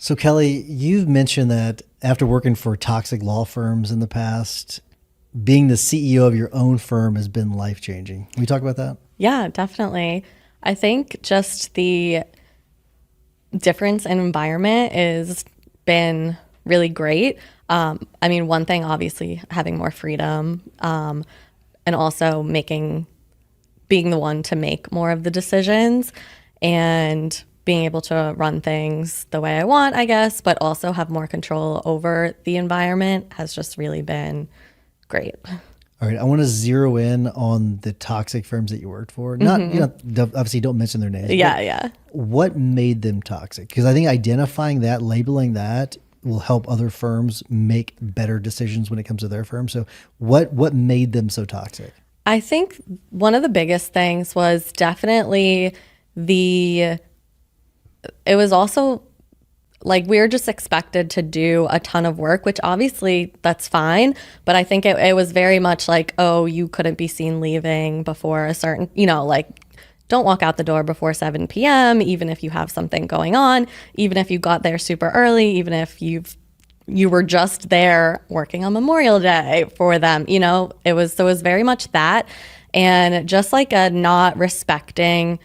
So Kelly, you've mentioned that after working for toxic law firms in the past, being the CEO of your own firm has been life-changing. Can we talk about that? Yeah, definitely. I think just the difference in environment has been really great. I mean, one thing, obviously, having more freedom, and also being the one to make more of the decisions and being able to run things the way I want, I guess, but also have more control over the environment has just really been great. All right, I want to zero in on the toxic firms that you worked for. Not, obviously don't mention their names. Yeah, But yeah. what made them toxic? Because I think identifying that, labeling that will help other firms make better decisions when it comes to their firm. So what made them so toxic? I think one of the biggest things was definitely it was also like we were just expected to do a ton of work, which obviously that's fine. But I think it was very much like, oh, you couldn't be seen leaving before a certain, like don't walk out the door before 7 p.m., even if you have something going on, even if you got there super early, even if you were just there working on Memorial Day for them. It was very much that. And just like a not respecting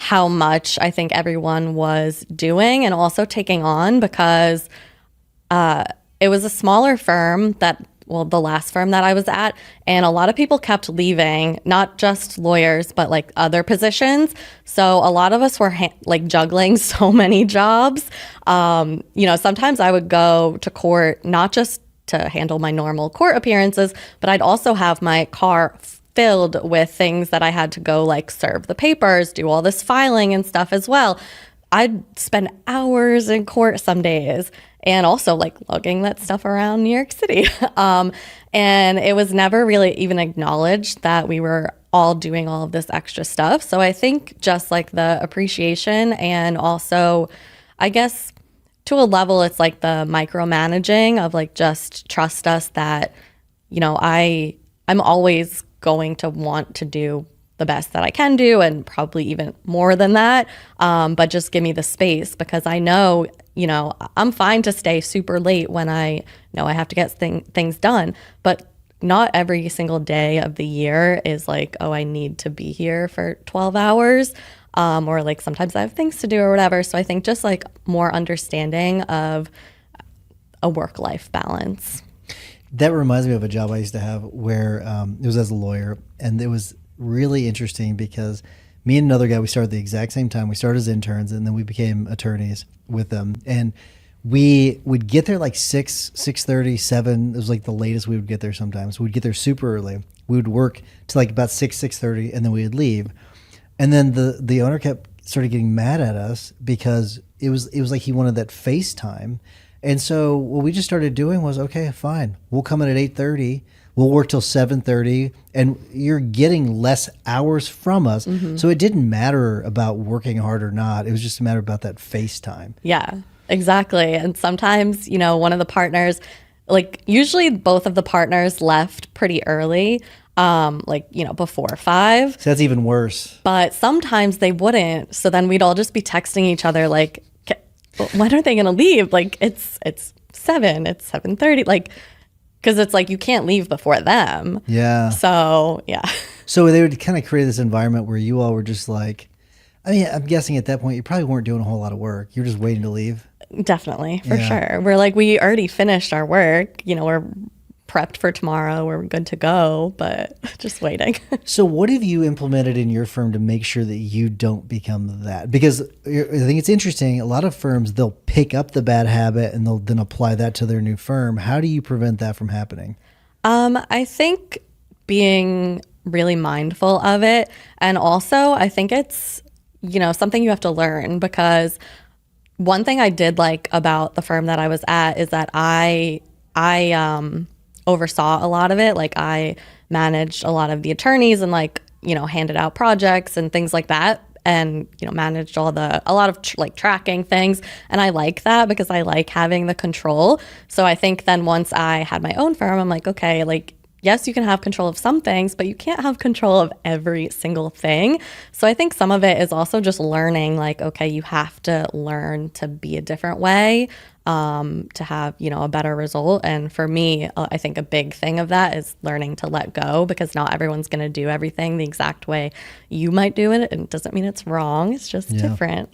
how much I think everyone was doing and also taking on because it was a smaller firm the last firm that I was at, and a lot of people kept leaving, not just lawyers, but like other positions. So a lot of us were like juggling so many jobs. Sometimes I would go to court, not just to handle my normal court appearances, but I'd also have my car filled with things that I had to go like serve the papers, do all this filing and stuff as well. I'd spend hours in court some days and also like lugging that stuff around New York City. And it was never really even acknowledged that we were all doing all of this extra stuff. So I think just like the appreciation and also, I guess, to a level, it's like the micromanaging of like just trust us that, I'm always going to want to do the best that I can do and probably even more than that. But just give me the space because I know, I'm fine to stay super late when I know I have to get things done. But not every single day of the year is like, oh, I need to be here for 12 hours. Or like sometimes I have things to do or whatever. So I think just like more understanding of a work-life balance. That reminds me of a job I used to have where it was as a lawyer, and it was really interesting because me and another guy, we started at the exact same time. We started as interns, and then we became attorneys with them. And we would get there like 6:30, 7. It was like the latest we would get there sometimes. We'd get there super early. We would work to like about 6:30, and then we would leave. And then the owner started getting mad at us because it was like he wanted that FaceTime. And so what we just started doing was, okay, fine. We'll come in at 8:30. We'll work till 7:30, and you're getting less hours from us. Mm-hmm. So it didn't matter about working hard or not. It was just a matter about that FaceTime. Yeah, exactly. And sometimes, one of the partners, like usually both of the partners left pretty early, before 5. So that's even worse. But sometimes they wouldn't. So then we'd all just be texting each other like, when are they going to leave? Like it's 7, it's 7:30. Like, because it's like you can't leave before them. Yeah. So, yeah. So they would kind of create this environment where you all were just like, I mean, I'm guessing at that point you probably weren't doing a whole lot of work. You're just waiting to leave. Definitely, for sure. We're like, we already finished our work. We're prepped for tomorrow. We're good to go, but just waiting. So what have you implemented in your firm to make sure that you don't become that? Because I think it's interesting. A lot of firms, they'll pick up the bad habit and they'll then apply that to their new firm. How do you prevent that from happening? I think being really mindful of it. And also I think it's, something you have to learn, because one thing I did like about the firm that I was at is that I oversaw a lot of it. Like I managed a lot of the attorneys and handed out projects and things like that, and managed a lot of tracking things. And I like that because I like having the control. So I think then once I had my own firm, I'm like, okay, like yes, you can have control of some things, but you can't have control of every single thing. So I think some of it is also just learning, like, okay, you have to learn to be a different way, to have, a better result. And for me, I think a big thing of that is learning to let go, because not everyone's going to do everything the exact way you might do it. And it doesn't mean it's wrong. It's just different.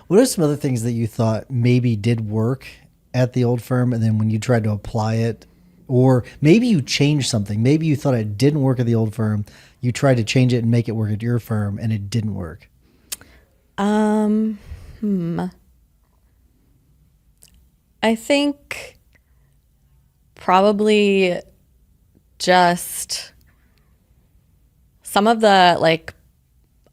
What are some other things that you thought maybe did work at the old firm, and then when you tried to apply it, or maybe you changed something, maybe you thought it didn't work at the old firm, you tried to change it and make it work at your firm, and it didn't work? I think probably just some of the like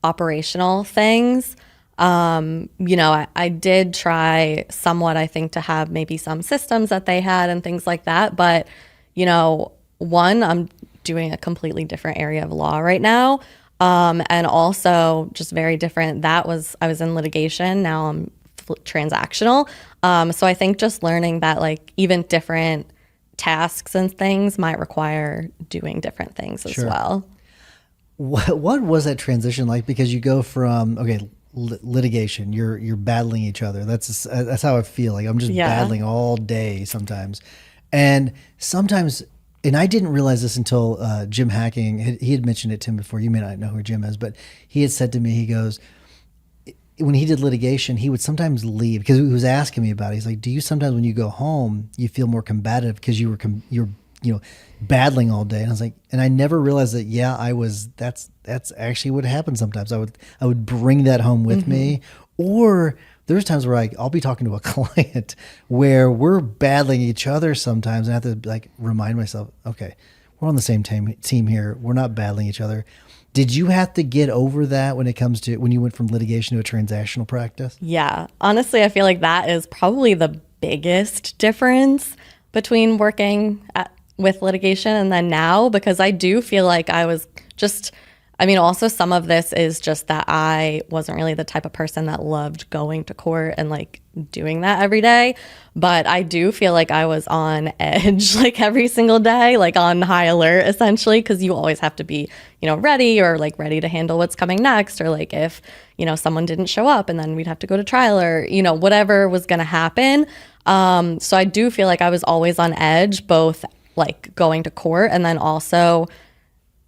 operational things. I did try somewhat, I think, to have maybe some systems that they had and things like that. But, one, I'm doing a completely different area of law right now. And also just very different. I was in litigation. Now I'm transactional. So I think just learning that like even different tasks and things might require doing different things as well. What was that transition like? Because you go from, litigation, you're battling each other. That's how I feel. Like I'm just battling all day sometimes. And sometimes, and I didn't realize this until Jim Hacking, he had mentioned it to me before. You may not know who Jim is, but he had said to me, he goes, when he did litigation, he would sometimes leave, because he was asking me about it. He's like, do you sometimes when you go home, you feel more combative because you're battling all day? And I was like, and I never realized that, that's actually what happened sometimes. I would bring that home with me. Or there's times where I'll be talking to a client where we're battling each other sometimes, and I have to like remind myself, okay, we're on the same team here. We're not battling each other. Did you have to get over that when you went from litigation to a transactional practice? Yeah. Honestly, I feel like that is probably the biggest difference between working with litigation and then now, because I do feel like I was just, also some of this is just that I wasn't really the type of person that loved going to court and like doing that every day. But I do feel like I was on edge like every single day, like on high alert essentially, because you always have to be, ready, or like ready to handle what's coming next, or like if, someone didn't show up and then we'd have to go to trial, or, whatever was going to happen. So I do feel like I was always on edge, both like going to court and then also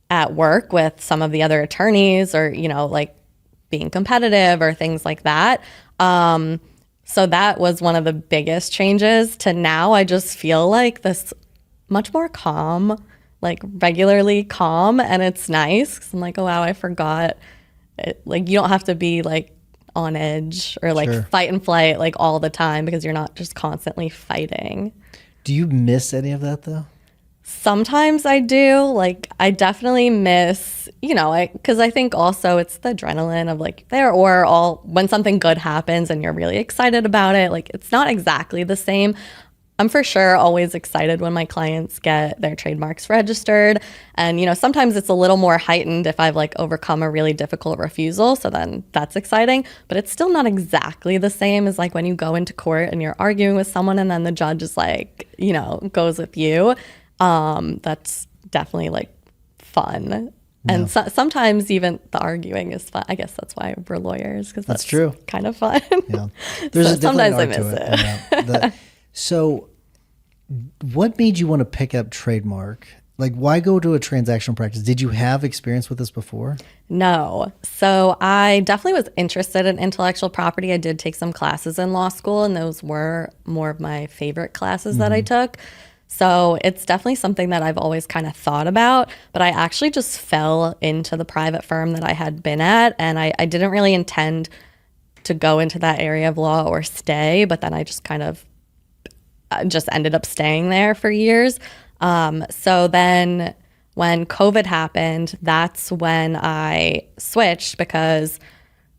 at work with some of the other attorneys, or, like being competitive or things like that. So that was one of the biggest changes to now. I just feel like this much more calm, like regularly calm. And it's nice 'cause I'm like, oh, wow, I forgot it. Like you don't have to be like on edge or like fight and flight like all the time, because you're not just constantly fighting. Do you miss any of that though? Sometimes I do. Like I definitely miss, because I think also it's the adrenaline of like when something good happens and you're really excited about it. Like it's not exactly the same. I'm for sure always excited when my clients get their trademarks registered. And, sometimes it's a little more heightened if I've like overcome a really difficult refusal. So then that's exciting, but it's still not exactly the same as like when you go into court and you're arguing with someone and then the judge is like, goes with you. That's definitely like fun. Yeah. And sometimes even the arguing is fun. I guess that's why we're lawyers, because that's true. Kind of fun. Yeah. Sometimes I miss it. Yeah. So what made you want to pick up trademark? Like, why go to a transactional practice? Did you have experience with this before? No. So I definitely was interested in intellectual property. I did take some classes in law school, and those were more of my favorite classes that I took. So it's definitely something that I've always kind of thought about, but I actually just fell into the private firm that I had been at, and I didn't really intend to go into that area of law or stay, but then I just kind of just ended up staying there for years. So then when COVID happened, that's when I switched, because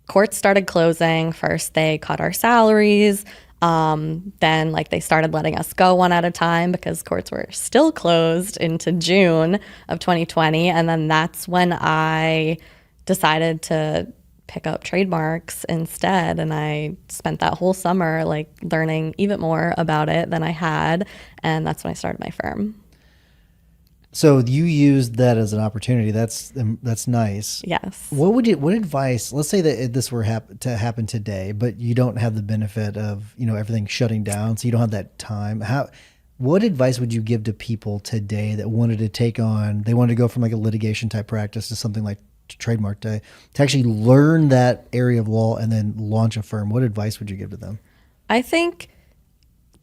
courts started closing. First, they cut our salaries. Then like they started letting us go one at a time, because courts were still closed into June of 2020. And then that's when I decided to pick up trademarks instead. And I spent that whole summer like learning even more about it than I had. And that's when I started my firm. So you used that as an opportunity. That's nice. Yes. What advice, let's say that this were to happen today, but you don't have the benefit of, everything shutting down, so you don't have that time. What advice would you give to people today that wanted to they wanted to go from like a litigation type practice to something like trademark day, to actually learn that area of law and then launch a firm? What advice would you give to them? I think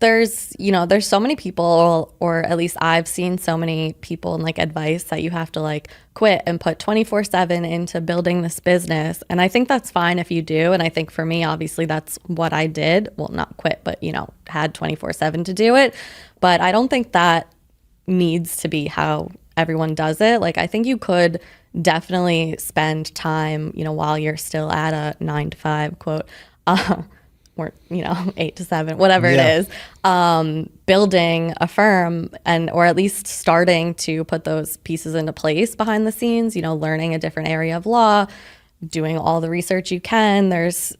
there's so many people, or at least I've seen so many people, and like advice that you have to like quit and put 24/7 into building this business. And I think that's fine if you do. And I think for me, obviously that's what I did. Well, not quit, but had 24/7 to do it. But I don't think that needs to be how everyone does it. Like, I think you could definitely spend time, while you're still at a 9 to 5 quote, or 8 to 7, whatever Yeah. it is, building a firm, or at least starting to put those pieces into place behind the scenes, learning a different area of law, doing all the research you can. There's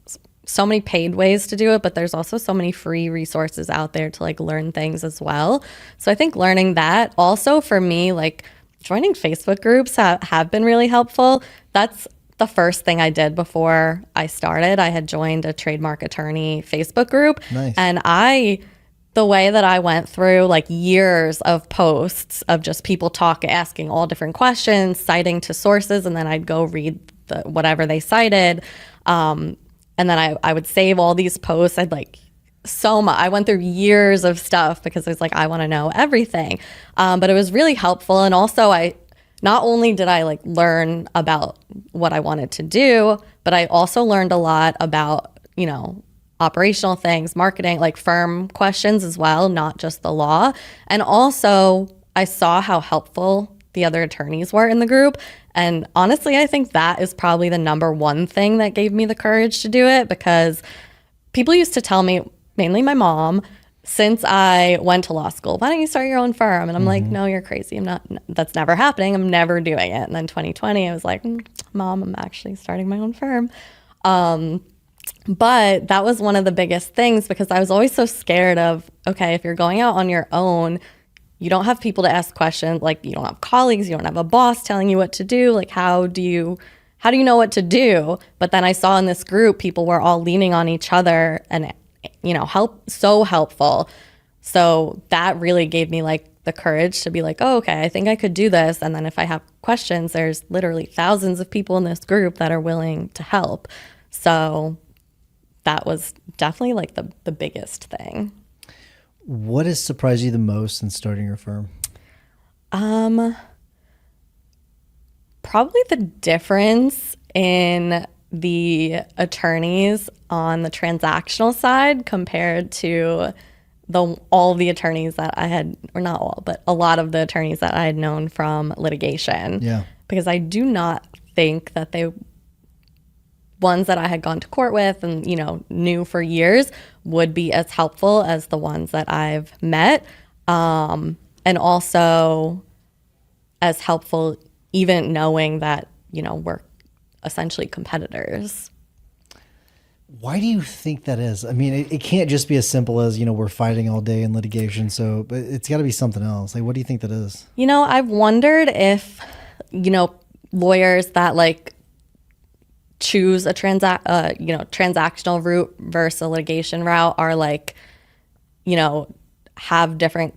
so many paid ways to do it, but there's also so many free resources out there to like learn things as well. So I think learning that, also for me, like joining Facebook groups have been really helpful. That's the first thing I did before I started. I had joined a trademark attorney Facebook group. Nice. And the way that I went through like years of posts of just people asking all different questions, citing to sources, and then I'd go read whatever they cited. And then I would save all these posts. I'd like so much. I went through years of stuff because I was like, I want to know everything. But it was really helpful. And also not only did I like learn about what I wanted to do, but I also learned a lot about, operational things, marketing, like firm questions as well, not just the law. And also I saw how helpful the other attorneys were in the group. And honestly, I think that is probably the number one thing that gave me the courage to do it, because people used to tell me, mainly my mom, since I went to law school, why don't you start your own firm? And I'm like, no, you're crazy. That's never happening. I'm never doing it. And then 2020, I was like, Mom, I'm actually starting my own firm. But that was one of the biggest things, because I was always so scared of, okay, if you're going out on your own, you don't have people to ask questions. Like, you don't have colleagues, you don't have a boss telling you what to do. Like, how do you know what to do? But then I saw in this group, people were all leaning on each other and, so helpful. So that really gave me like the courage to be like, oh, okay, I think I could do this. And then if I have questions, there's literally thousands of people in this group that are willing to help. So that was definitely like the biggest thing. What has surprised you the most in starting your firm? Probably the difference in the attorneys on the transactional side compared to all the attorneys that I had, or not all, but a lot of the attorneys that I had known from litigation. Yeah. Because I do not think that ones that I had gone to court with and, knew for years would be as helpful as the ones that I've met. And also as helpful, even knowing that, we're essentially competitors. Why do you think that is? I mean, it can't just be as simple as, we're fighting all day in litigation. So, but it's got to be something else. Like, what do you think that is? I've wondered if, lawyers that like choose a transactional route versus a litigation route are like, have different,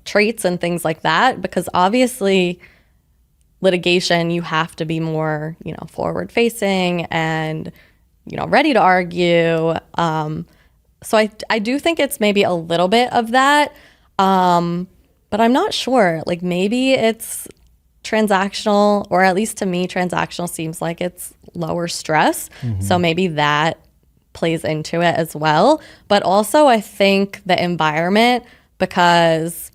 traits and things like that. Because obviously litigation, you have to be more, forward facing and, ready to argue. So I do think it's maybe a little bit of that. But I'm not sure. Like, maybe it's transactional, or at least to me, transactional seems like it's lower stress. So maybe that plays into it as well. But also I think the environment, because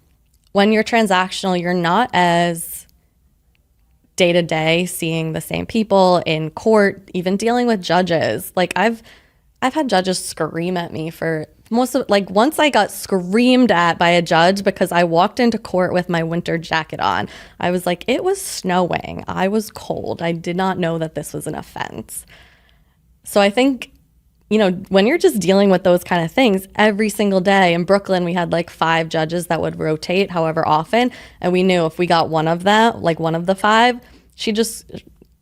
when you're transactional, you're not as day to day seeing the same people in court, even dealing with judges. Like I've had judges scream at me for once I got screamed at by a judge because I walked into court with my winter jacket on. I was like, it was snowing. I was cold. I did not know that this was an offense. So I think you know, when you're just dealing with those kind of things every single day. In Brooklyn, we had like 5 judges that would rotate however often. And we knew if we got one of them, like one of the 5,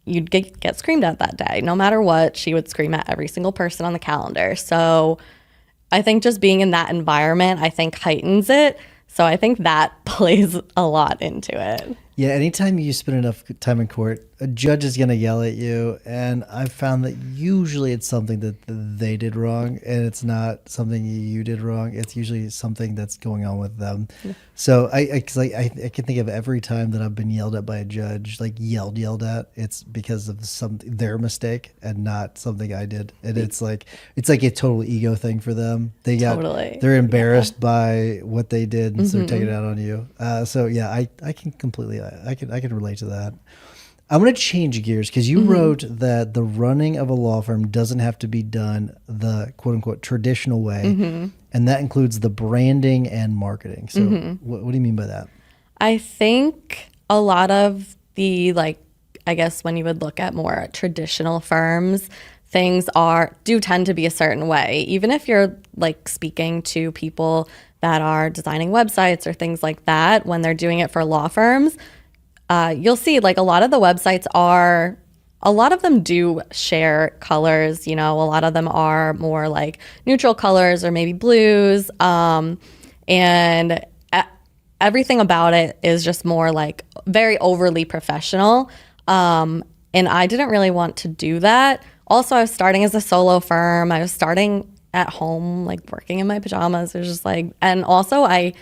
you'd get screamed at that day. No matter what, she would scream at every single person on the calendar. So I think just being in that environment, I think heightens it. So I think that plays a lot into it. Yeah, anytime you spend enough time in court, a judge is going to yell at you. And I've found that usually it's something that they did wrong, and it's not something you did wrong. It's usually something that's going on with them. Yeah. So I can think of every time that I've been yelled at by a judge, like yelled at, it's because of their mistake and not something I did. And it's like a total ego thing for them. They're embarrassed by what they did, and so they're taking it out on you. So yeah, I can completely, I can relate to that. I'm going to change gears because you wrote that the running of a law firm doesn't have to be done the quote unquote traditional way. And that includes the branding and marketing. So what do you mean by that? I think a lot of the, like, I guess when you would look at more traditional firms, things do tend to be a certain way. Even if you're like speaking to people that are designing websites or things like that, when they're doing it for law firms, you'll see like a lot of the websites a lot of them do share colors, you know, a lot of them are more like neutral colors or maybe blues. And everything about it is just more like very overly professional. And I didn't really want to do that. Also, I was starting as a solo firm. I was starting at home, like working in my pajamas. It was just like, and also I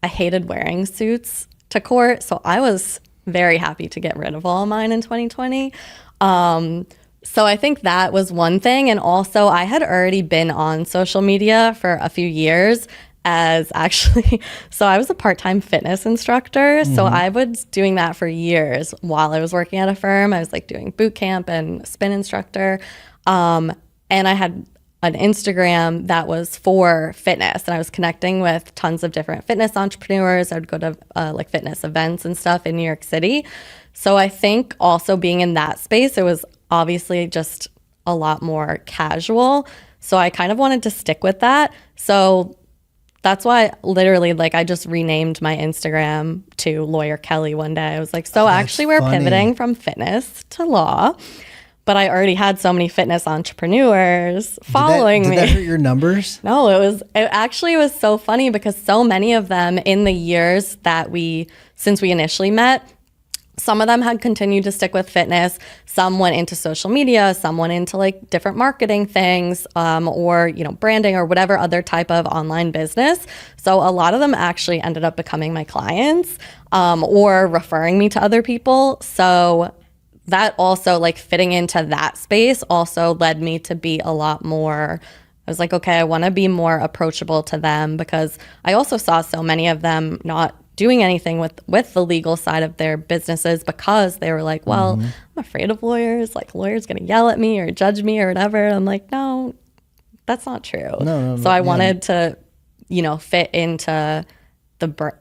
hated wearing suits to court. So I was very happy to get rid of all of mine in 2020. So I think that was one thing. And also I had already been on social media for a few years so I was a part-time fitness instructor. So I was doing that for years while I was working at a firm. I was like doing boot camp and spin instructor. And I had an Instagram that was for fitness, and I was connecting with tons of different fitness entrepreneurs. I would go to like fitness events and stuff in New York City. So I think also being in that space, it was obviously just a lot more casual. So I kind of wanted to stick with that. So that's why literally like I just renamed my Instagram to Lawyer Kelli one day. I was like, so actually we're pivoting from fitness to law. But I already had so many fitness entrepreneurs following me. Did that hurt your numbers? No, it actually was so funny because so many of them in the years since we initially met, some of them had continued to stick with fitness. Some went into social media, some went into like different marketing things, or, you know, branding or whatever other type of online business. So a lot of them actually ended up becoming my clients, or referring me to other people. So that also, like, fitting into that space also led me to be a lot more, I was like, okay, I want to be more approachable to them, because I also saw so many of them not doing anything with the legal side of their businesses because they were like, well, I'm afraid of lawyers, like lawyers going to yell at me or judge me or whatever. I'm like, no, that's not true. No, so I wanted to, you know, fit into the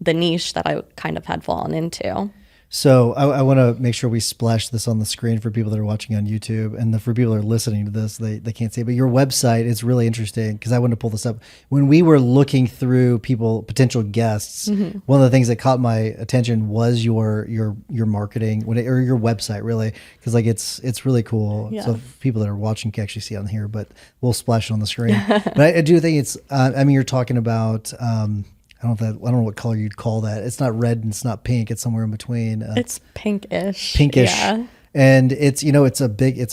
niche that I kind of had fallen into. So I want to make sure we splash this on the screen for people that are watching on YouTube, and for people that are listening to this, they can't see it. But your website is really interesting because I want to pull this up. When we were looking through potential guests, one of the things that caught my attention was your marketing or your website, really, because like it's really cool. Yeah. So people that are watching can actually see it on here, but we'll splash it on the screen. But I do think it's. I mean, you're talking about. I don't know what color you'd call that. It's not red and it's not pink. It's somewhere in between. It's pinkish. Yeah. And it's, you know, it's a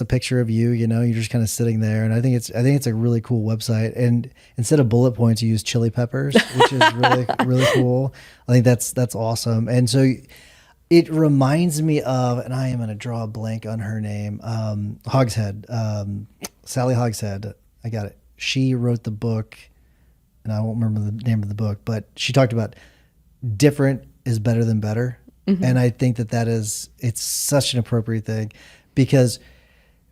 picture of you, you know, you're just kind of sitting there. And I think it's a really cool website. And instead of bullet points, you use chili peppers, which is really, really cool. I think that's awesome. And so it reminds me of, and I am going to draw a blank on her name, Hogshead, Sally Hogshead. I got it. She wrote the book, and I won't remember the name of the book, but she talked about different is better than better. And I think it's such an appropriate thing, because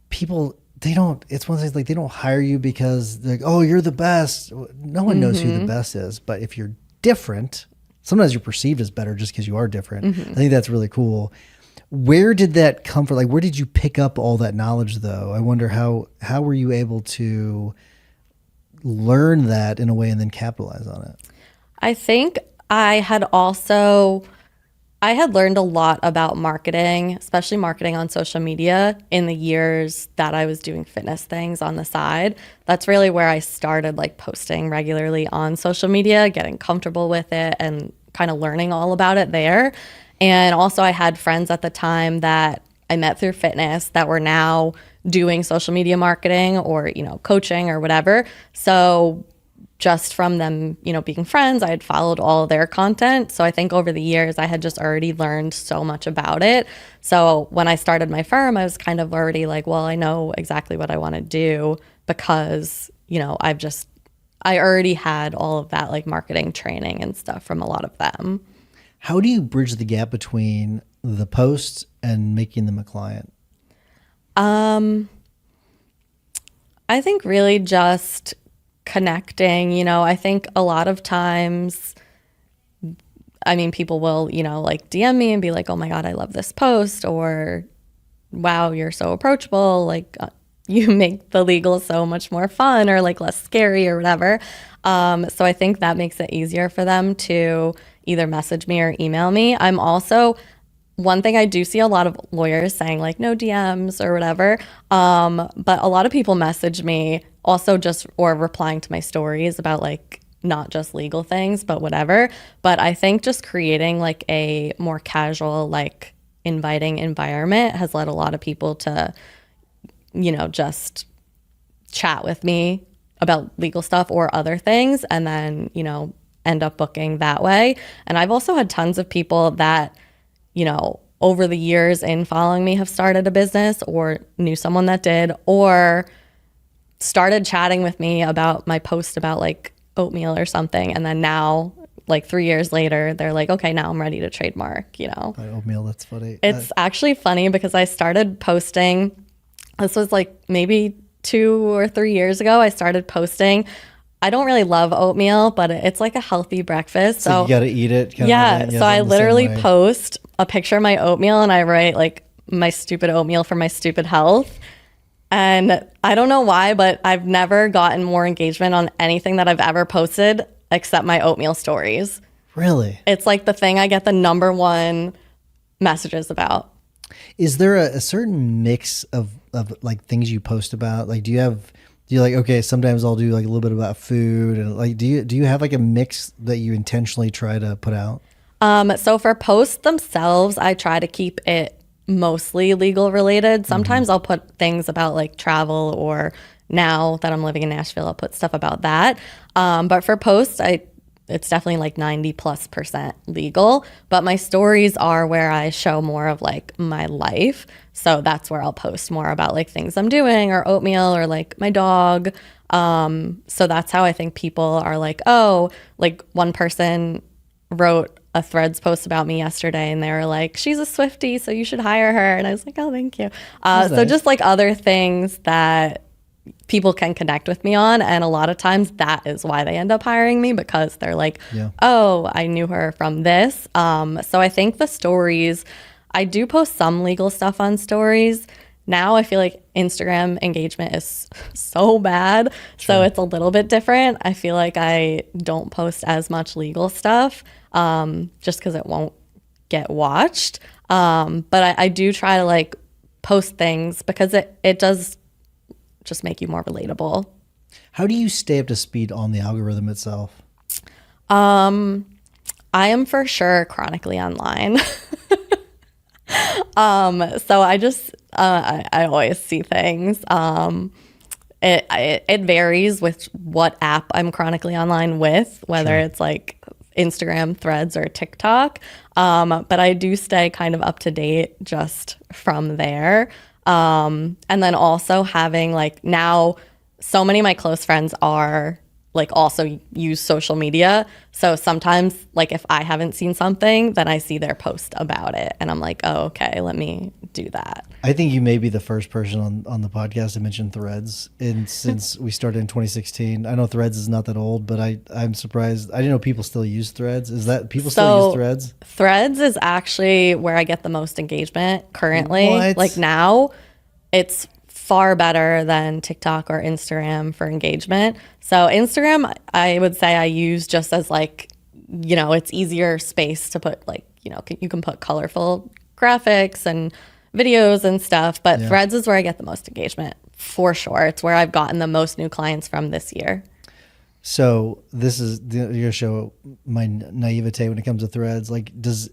people, it's one of those things, like, they don't hire you because they're like, oh, you're the best. No one knows who the best is, but if you're different, sometimes you're perceived as better just because you are different. I think that's really cool. Where did that come from? Like, where did you pick up all that knowledge, though? I wonder how were you able to learn that in a way and then capitalize on it? I think I had also I had learned a lot about marketing, especially marketing on social media in the years that I was doing fitness things on the side. That's really where I started like posting regularly on social media, getting comfortable with it and kind of learning all about it there. And also I had friends at the time that I met through fitness that were now doing social media marketing or, coaching or whatever. So just from them, being friends, I had followed all of their content. So I think over the years, I had just already learned so much about it. So when I started my firm, I was kind of already like, well, I know exactly what I want to do because, I already had all of that like marketing training and stuff from a lot of them. How do you bridge the gap between the posts and making them a client? I think really just connecting, I think a lot of times, people will, like DM me and be like, oh my God, I love this post, or wow, you're so approachable. Like, you make the legal so much more fun or like less scary or whatever. So I think that makes it easier for them to either message me or email me. I'm also, one thing I do see a lot of lawyers saying like no DMs or whatever, but a lot of people message me also just or replying to my stories about like not just legal things, but whatever. But I think just creating like a more casual, like inviting environment has led a lot of people to, just chat with me about legal stuff or other things and then, end up booking that way. And I've also had tons of people that, over the years in following me have started a business or knew someone that did or started chatting with me about my post about like oatmeal or something. And then now, like 3 years later, they're like, okay, now I'm ready to trademark, Oatmeal, that's funny. It's actually funny because I started posting, this was like maybe 2 or 3 years ago, I started posting. I don't really love oatmeal, but it's like a healthy breakfast. So you got to eat it. Yeah. So I literally post a picture of my oatmeal and I write like my stupid oatmeal for my stupid health. And I don't know why, but I've never gotten more engagement on anything that I've ever posted except my oatmeal stories. Really? It's like the thing I get the number one messages about. Is there a certain mix of like things you post about? Like, do you like, okay, sometimes I'll do like a little bit about food and like, do you have like a mix that you intentionally try to put out? So for posts themselves, I try to keep it mostly legal related. Sometimes I'll put things about like travel or now that I'm living in Nashville, I'll put stuff about that. But for posts, it's definitely like 90+% legal, but my stories are where I show more of like my life. So that's where I'll post more about like things I'm doing or oatmeal or like my dog. So that's how I think people are like, oh, like one person wrote a Threads post about me yesterday and they were like, she's a Swiftie, so you should hire her. And I was like, oh, thank you. So nice. just like other things that people can connect with me on. And a lot of times that is why they end up hiring me because they're like, oh, I knew her from this. So I think the stories, I do post some legal stuff on stories. Now I feel like Instagram engagement is so bad. Sure. So it's a little bit different. I feel like I don't post as much legal stuff just because it won't get watched. But I do try to like post things because it does just make you more relatable. How do you stay up to speed on the algorithm itself? I am for sure chronically online. So I just I always see things. It varies with what app I'm chronically online with, whether it's like Instagram, Threads, or TikTok. But I do stay kind of up to date just from there. And then also having like now so many of my close friends are like also use social media. So sometimes like if I haven't seen something, then I see their post about it and I'm like, oh, okay, let me do that. I think you may be the first person on the podcast to mention Threads. And since we started in 2016, I know Threads is not that old, but I'm surprised. I didn't know people still use Threads. Is that people still use Threads? Threads is actually where I get the most engagement currently. What? Like now it's far better than TikTok or Instagram for engagement. So Instagram, I would say I use just as like, you know, it's easier space to put like, you know, you can put colorful graphics and videos and stuff. But Threads is where I get the most engagement for sure. It's where I've gotten the most new clients from this year. So this is your show, my naivete when it comes to Threads. Like, does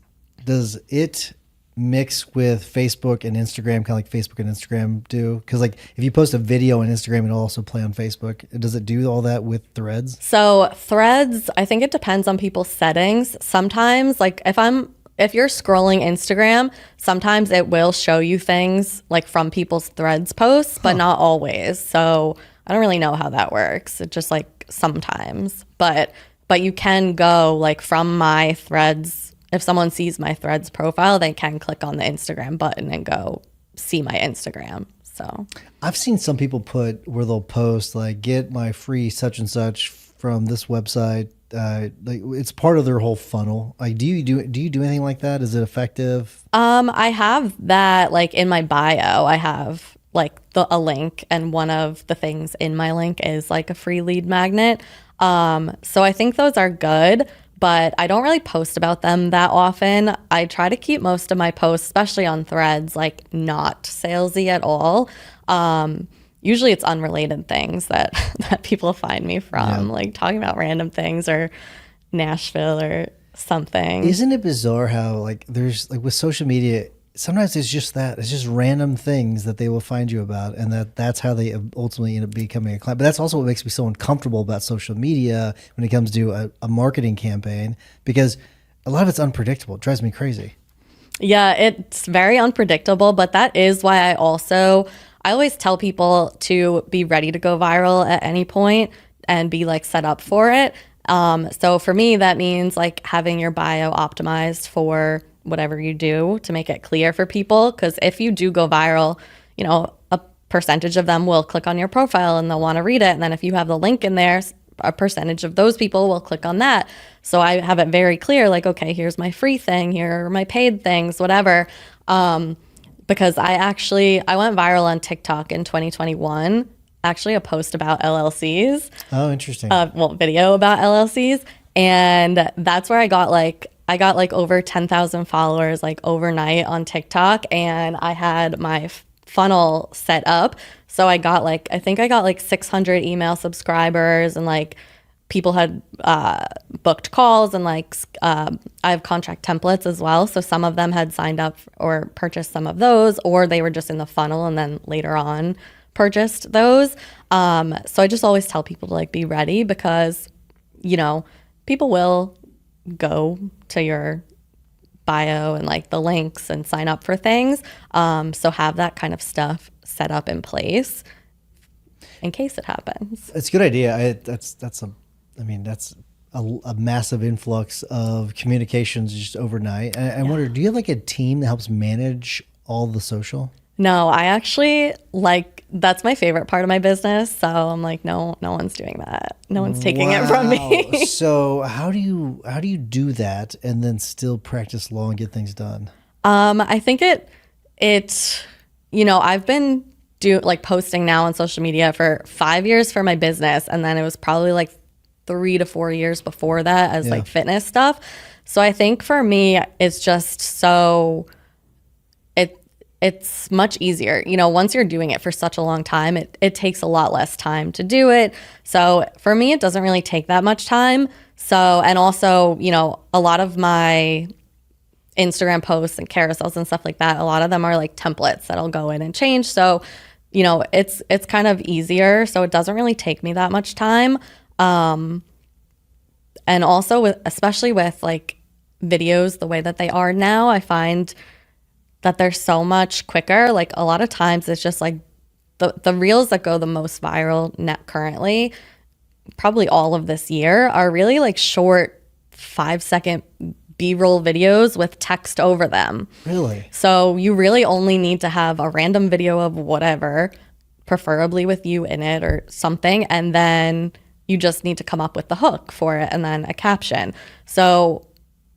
it mix with Facebook and Instagram, kind of like Facebook and Instagram do? Because like if you post a video on Instagram, it'll also play on Facebook. Does it do all that with Threads? So Threads, I think it depends on people's settings. Sometimes like if you're scrolling Instagram, sometimes it will show you things like from people's Threads posts, but not always. So I don't really know how that works. It just like sometimes, but you can go like from my Threads. If someone sees my Threads profile, they can click on the Instagram button and go see my Instagram. So I've seen some people put where they'll post like, get my free such and such from this website. Like it's part of their whole funnel. Like, do you do anything like that? Is it effective? I have that like in my bio. I have like a link, and one of the things in my link is like a free lead magnet. So I think those are good, but I don't really post about them that often. I try to keep most of my posts, especially on Threads, like not salesy at all. Usually it's unrelated things that people find me from, like talking about random things or Nashville or something. Isn't it bizarre how like there's like with social media, sometimes it's just random things that they will find you about, and that's how they ultimately end up becoming a client. But that's also what makes me so uncomfortable about social media when it comes to a marketing campaign, because a lot of it's unpredictable. It drives me crazy. Yeah, it's very unpredictable, but that is why I always tell people to be ready to go viral at any point and be like set up for it. So for me, that means like having your bio optimized for whatever you do to make it clear for people. Because if you do go viral, you know, a percentage of them will click on your profile and they'll want to read it. And then if you have the link in there, a percentage of those people will click on that. So I have it very clear, like, okay, here's my free thing, here are my paid things, whatever. Because I went viral on TikTok in 2021, actually a post about LLCs. Oh, interesting. Video about LLCs. And that's where I got like over 10,000 followers like overnight on TikTok, and I had my funnel set up. So I got like 600 email subscribers, and like people had booked calls, and like I have contract templates as well. So some of them had signed up or purchased some of those, or they were just in the funnel and then later on purchased those. So I just always tell people to like be ready, because, you know, people will go to your bio and like the links and sign up for things. So have that kind of stuff set up in place in case it happens. It's a good idea. That's a massive influx of communications just overnight. And I wonder, do you have like a team that helps manage all the social? No, I actually that's my favorite part of my business. So I'm like, no one's doing that. No one's taking it from me. So how do you do that and then still practice law and get things done? I think you know, I've been posting now on social media for 5 years for my business. And then it was probably like 3 to 4 years before that as like fitness stuff. So I think for me, it's just it's much easier. You know, once you're doing it for such a long time, it takes a lot less time to do it. So for me, it doesn't really take that much time. So, and also, you know, a lot of my Instagram posts and carousels and stuff like that, a lot of them are like templates that I'll go in and change. So, you know, it's kind of easier. So it doesn't really take me that much time. And also especially with like videos, the way that they are now, I find that they're so much quicker. Like a lot of times it's just like the reels that go the most viral net currently, probably all of this year are really like short 5-second B-roll videos with text over them. Really? So you really only need to have a random video of whatever, preferably with you in it or something, and then you just need to come up with the hook for it and then a caption. So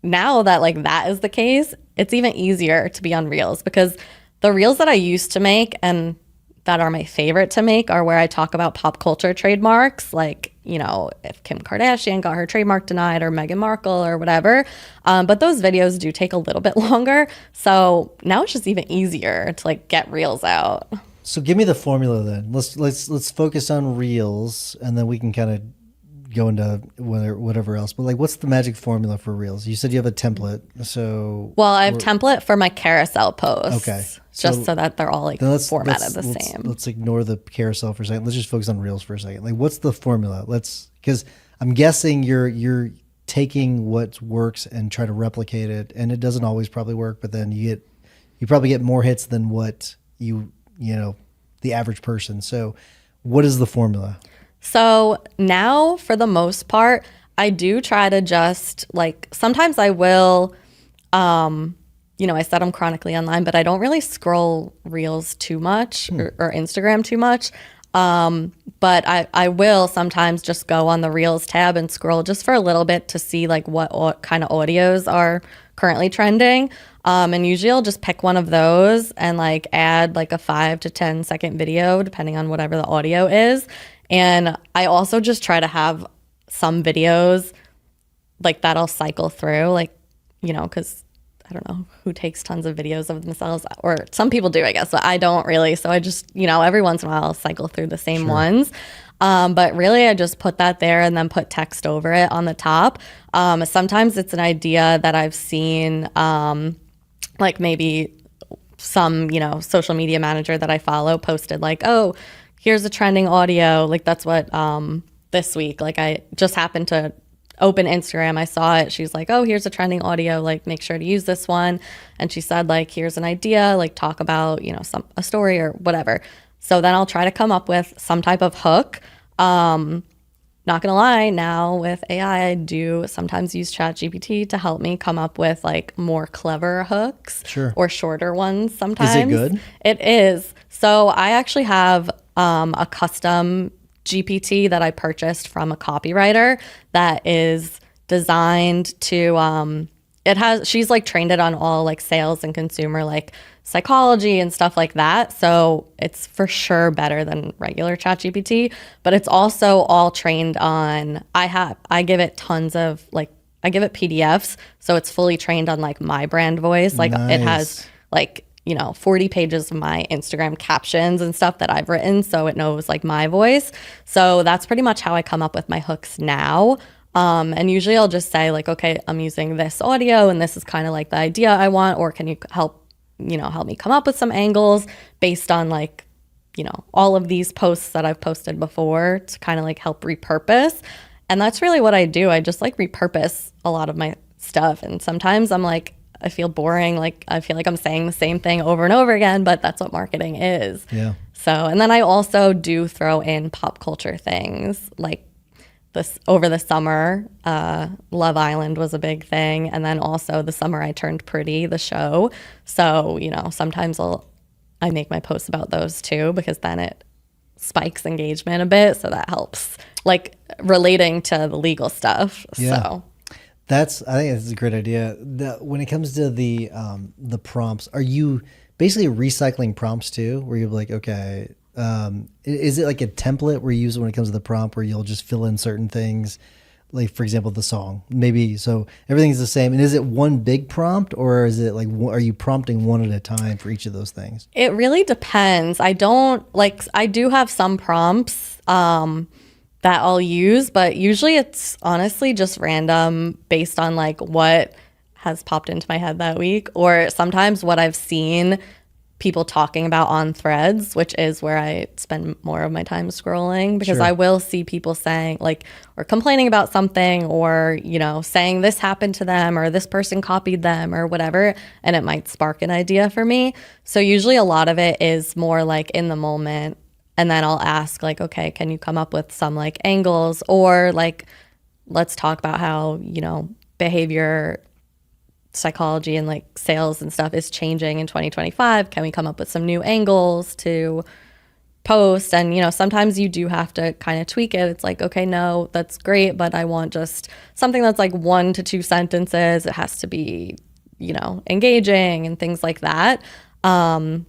now that like that is the case, it's even easier to be on Reels, because the Reels that I used to make and that are my favorite to make are where I talk about pop culture trademarks, like, you know, if Kim Kardashian got her trademark denied or Meghan Markle or whatever. But those videos do take a little bit longer. So now it's just even easier to like get Reels out. So give me the formula then. Let's focus on Reels, and then we can kind of go into whatever else. But like, what's the magic formula for Reels? You said you have a template. So well, I have template for my carousel posts. Okay. Just so that they're all like formatted the same. Let's ignore the carousel for a second. Let's just focus on Reels for a second. Like, what's the formula? Because I'm guessing you're taking what works and try to replicate it, and it doesn't always probably work. But then you probably get more hits than what you know the average person. So, what is the formula? So now, for the most part, I do try to just like, sometimes I will, you know, I said I'm chronically online, but I don't really scroll Reels too much or Instagram too much. But I will sometimes just go on the Reels tab and scroll just for a little bit to see like what kind of audios are currently trending. And usually I'll just pick one of those and like add like a 5 to 10 second video, depending on whatever the audio is. And I also just try to have some videos like that I'll cycle through, like, you know, because I don't know who takes tons of videos of themselves, or some people do, I guess, but I don't really. So I just, you know, every once in a while I'll cycle through the same ones. But really I just put that there and then put text over it on the top. Sometimes it's an idea that I've seen, like maybe some, you know, social media manager that I follow posted like, oh, here's a trending audio. Like that's what this week, like I just happened to open Instagram. I saw it. She's like, oh, here's a trending audio. Like make sure to use this one. And she said like, here's an idea, like talk about, you know, a story or whatever. So then I'll try to come up with some type of hook. Not gonna lie, now with AI, I do sometimes use ChatGPT to help me come up with like more clever hooks or shorter ones sometimes. Is it good? It is. So I actually have a custom GPT that I purchased from a copywriter that is designed to she's like trained it on all like sales and consumer like psychology and stuff like that. So it's for sure better than regular ChatGPT, but it's also all trained on, I give it tons of like, I give it PDFs. So it's fully trained on like my brand voice. Like It has like, you know, 40 pages of my Instagram captions and stuff that I've written. So it knows like my voice. So that's pretty much how I come up with my hooks now. And usually I'll just say like, okay, I'm using this audio and this is kind of like the idea I want, or can you help me come up with some angles based on like, you know, all of these posts that I've posted before to kind of like help repurpose. And that's really what I do. I just like repurpose a lot of my stuff. And sometimes I'm like, I feel boring. Like I feel like I'm saying the same thing over and over again, but that's what marketing is. Yeah. So, and then I also do throw in pop culture things like this over the summer. Love Island was a big thing. And then also the summer I Turned Pretty, the show. So, you know, sometimes I make my posts about those too, because then it spikes engagement a bit. So that helps like relating to the legal stuff. Yeah. So I think that's a great idea. When it comes to the prompts, are you basically recycling prompts too, where you're like, okay, is it like a template where you use it when it comes to the prompt, where you'll just fill in certain things, like for example, the song, maybe, so everything's the same. And is it one big prompt, or is it like, are you prompting one at a time for each of those things? It really depends. I do have some prompts, that I'll use, but usually it's honestly just random based on like what has popped into my head that week, or sometimes what I've seen people talking about on Threads, which is where I spend more of my time scrolling, because I will see people saying like, or complaining about something, or, you know, saying this happened to them, or this person copied them, or whatever, and it might spark an idea for me. So usually a lot of it is more like in the moment. And then I'll ask like, okay, can you come up with some like angles, or like, let's talk about how, behavior psychology and like sales and stuff is changing in 2025. Can we come up with some new angles to post? And sometimes you do have to kind of tweak it. It's like, okay, no, that's great, but I want just something that's like 1 to 2 sentences. It has to be engaging and things like that. And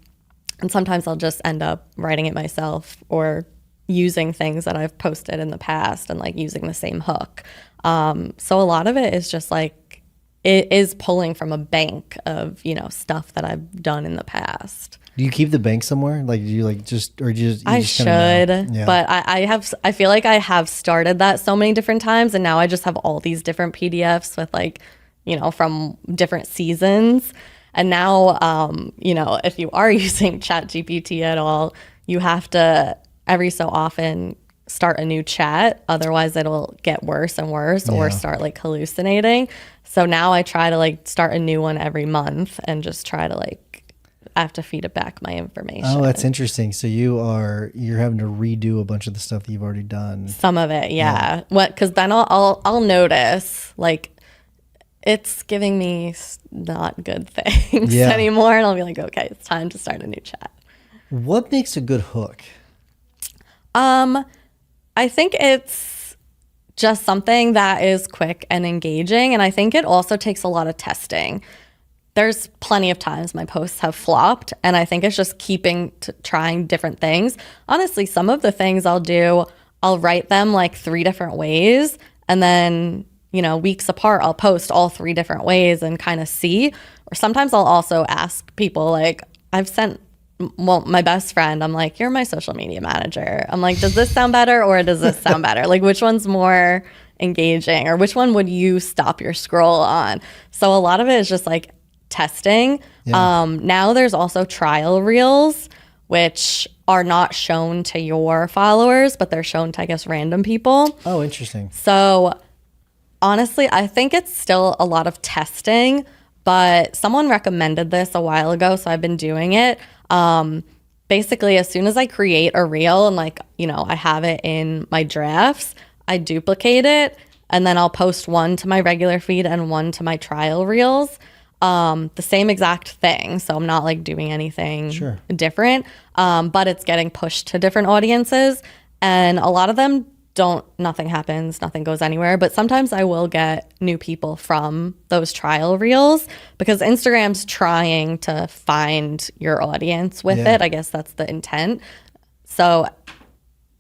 sometimes I'll just end up writing it myself or using things that I've posted in the past and like using the same hook. So a lot of it is just like, it is pulling from a bank of, stuff that I've done in the past. Do you keep the bank somewhere? Like, do you like just, or do you just, I should, but I feel like I have started that so many different times, and now I just have all these different PDFs with like, from different seasons. And now, if you are using ChatGPT at all, you have to every so often start a new chat. Otherwise, it'll get worse and worse or start like hallucinating. So now I try to like start a new one every month and just try to like, I have to feed it back my information. Oh, that's interesting. So you're having to redo a bunch of the stuff that you've already done. Some of it, yeah. Because then I'll notice like, it's giving me not good things anymore. And I'll be like, okay, it's time to start a new chat. What makes a good hook? I think it's just something that is quick and engaging. And I think it also takes a lot of testing. There's plenty of times my posts have flopped, and I think it's just trying different things. Honestly, some of the things I'll do, I'll write them like 3 different ways, and then weeks apart, I'll post all 3 different ways and kind of see. Or sometimes I'll also ask people, like, my best friend, I'm like, you're my social media manager. I'm like, does this sound better or does this sound better? Like, which one's more engaging, or which one would you stop your scroll on? So a lot of it is just like testing. Yeah. Now there's also trial reels, which are not shown to your followers, but they're shown to, I guess, random people. Oh, interesting. So honestly, I think it's still a lot of testing, but someone recommended this a while ago, so I've been doing it. Basically, as soon as I create a reel and like, I have it in my drafts, I duplicate it, and then I'll post one to my regular feed and one to my trial reels. The same exact thing. So I'm not like doing anything different, but it's getting pushed to different audiences. And a lot of them nothing happens, nothing goes anywhere. But sometimes I will get new people from those trial reels because Instagram's trying to find your audience with it. I guess that's the intent. So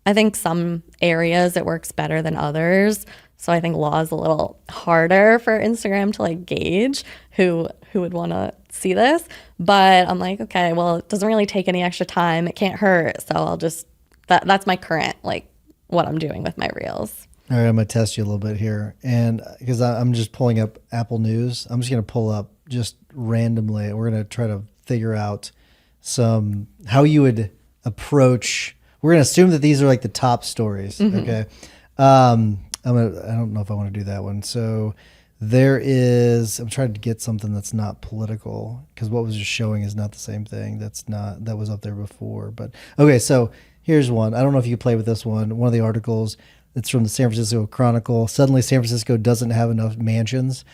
I think some areas it works better than others. So I think law is a little harder for Instagram to like gauge who would want to see this. But I'm like, okay, well, it doesn't really take any extra time. It can't hurt. So I'll just, that's my current, like, what I'm doing with my reels. All right, I'm going to test you a little bit here. And because I'm just pulling up Apple News, I'm just going to pull up just randomly. We're going to try to figure out how you would approach. We're going to assume that these are like the top stories. Mm-hmm. Okay. I don't know if I want to do that one. So I'm trying to get something that's not political, because what was just showing is not the same thing. That was up there before. But okay, so here's one. I don't know if you play with this one. One of the articles, it's from the San Francisco Chronicle. Suddenly San Francisco doesn't have enough mansions.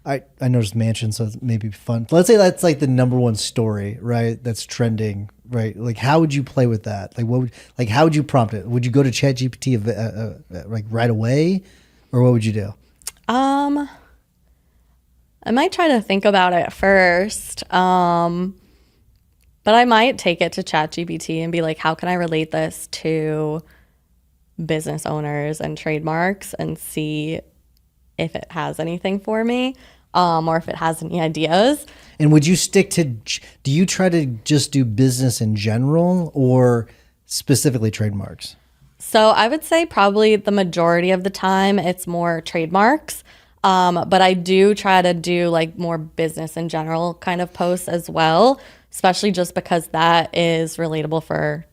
I noticed mansions, so it may be fun. Let's say that's like the number one story, right? That's trending, right? Like, how would you play with that? Like, how would you prompt it? Would you go to ChatGPT like right away, or what would you do? I might try to think about it first. But I might take it to ChatGPT and be like, how can I relate this to business owners and trademarks, and see if it has anything for me, or if it has any ideas. And would you do you try to just do business in general or specifically trademarks? So I would say probably the majority of the time it's more trademarks. But I do try to do like more business in general kind of posts as well, especially just because that is relatable for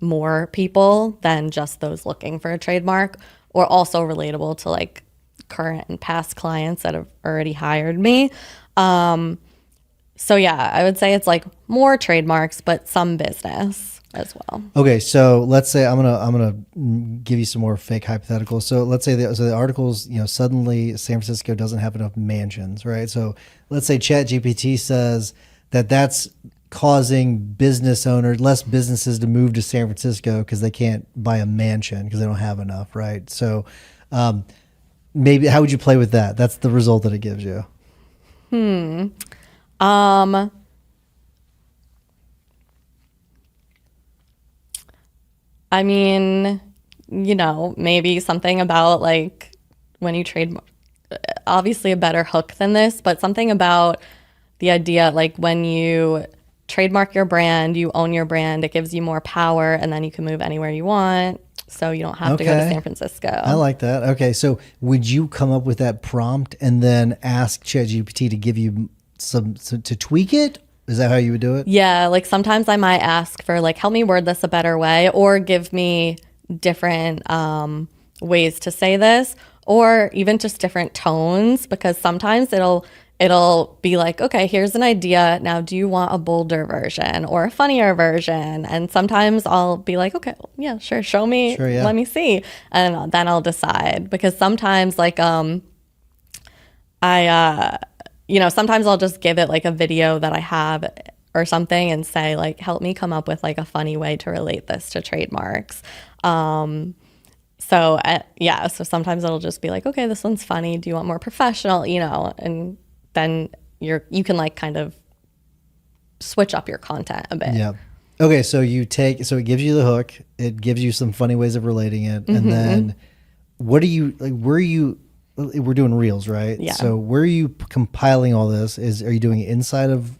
more people than just those looking for a trademark, or also relatable to like current and past clients that have already hired me. So yeah, I would say it's like more trademarks, but some business. as well. Okay, so let's say I'm gonna give you some more fake hypotheticals. So let's say the articles, suddenly San Francisco doesn't have enough mansions, right? So let's say ChatGPT says that's causing less businesses to move to San Francisco because they can't buy a mansion because they don't have enough, right? So maybe how would you play with that? That's the result that it gives you. I mean, maybe something about like when you trade, obviously a better hook than this, but something about the idea like when you trademark your brand, you own your brand, it gives you more power, and then you can move anywhere you want. So you don't have to go to Okay. San Francisco. I like that. Okay, so would you come up with that prompt and then ask ChatGPT to give you some to tweak it? Is that how you would do it? Yeah, like sometimes I might ask for like, help me word this a better way, or give me different ways to say this, or even just different tones, because sometimes it'll be like, okay, here's an idea. Now, do you want a bolder version or a funnier version? And sometimes I'll be like, okay, yeah, sure, show me, Sure, yeah. let me see, and then I'll decide. Because sometimes like sometimes I'll just give it like a video that I have or something and say like, help me come up with like a funny way to relate this to trademarks. So sometimes it'll just be like, okay, this one's funny. Do you want more professional? And then you can like kind of switch up your content a bit. Yeah. Okay, so it gives you the hook, it gives you some funny ways of relating it, and then we're doing Reels, right? Yeah. So where are you compiling all this? Are you doing it inside of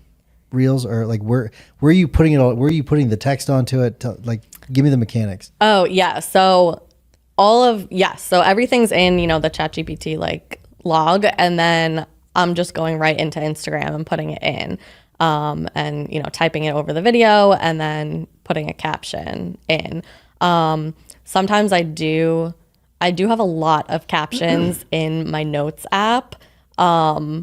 Reels, or like where are you putting it all? Where are you putting the text onto it? Give me the mechanics. Oh yeah. So so everything's in, the ChatGPT like log, and then I'm just going right into Instagram and putting it in. And typing it over the video and then putting a caption in. Sometimes I do have a lot of captions in my notes app. Because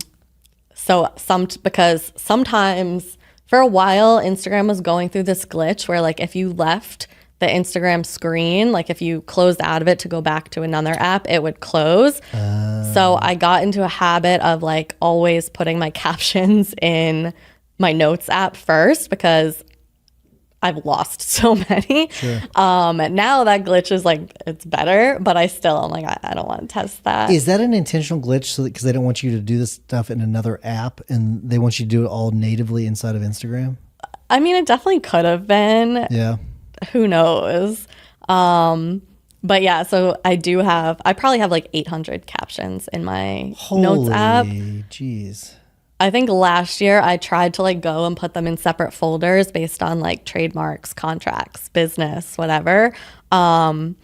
sometimes for a while Instagram was going through this glitch where like if you left the Instagram screen, like if you closed out of it to go back to another app, it would close. So I got into a habit of like always putting my captions in my notes app first because I've lost so many. Sure. Now that glitch is like, it's better, but I'm like, I don't want to test that. Is that an intentional glitch because they don't want you to do this stuff in another app and they want you to do it all natively inside of Instagram? I mean, it definitely could have been. Yeah. Who knows? But yeah, so I probably have like 800 captions in my notes app. Jeez. I think last year I tried to like go and put them in separate folders based on like trademarks, contracts, business, whatever. So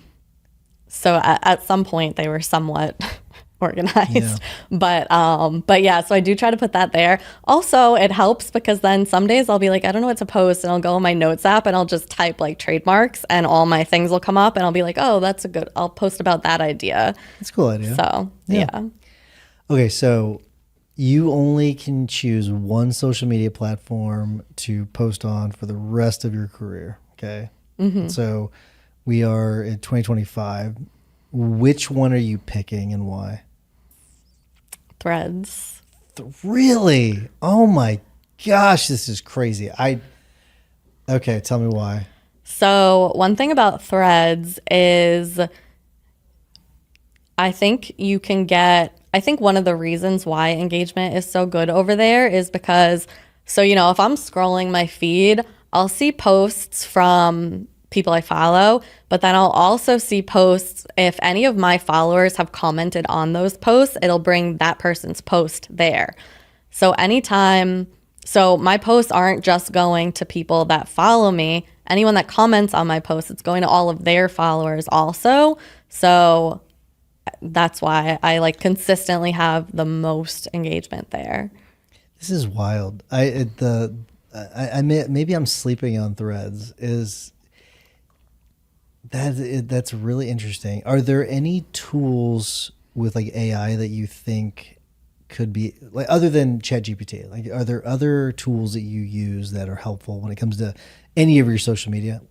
at some point they were somewhat organized. Yeah. But yeah, so I do try to put that there. Also, it helps because then some days I'll be like, I don't know what to post, and I'll go in my notes app and I'll just type like trademarks and all my things will come up and I'll be like, oh, I'll post about that idea. That's a cool idea. So yeah. Okay, so you only can choose one social media platform to post on for the rest of your career. Okay. Mm-hmm. So we are in 2025. Which one are you picking and why? Threads. Really? Oh my gosh, this is crazy. Okay, tell me why. So one thing about Threads is I think one of the reasons why engagement is so good over there is because, if I'm scrolling my feed, I'll see posts from people I follow, but then I'll also see posts, if any of my followers have commented on those posts, it'll bring that person's post there. So my posts aren't just going to people that follow me. Anyone that comments on my posts, it's going to all of their followers also. So that's why I like consistently have the most engagement there. This is wild. Maybe I'm sleeping on Threads. That's really interesting. Are there any tools with like AI that you think could be like other than ChatGPT? Like, are there other tools that you use that are helpful when it comes to any of your social media?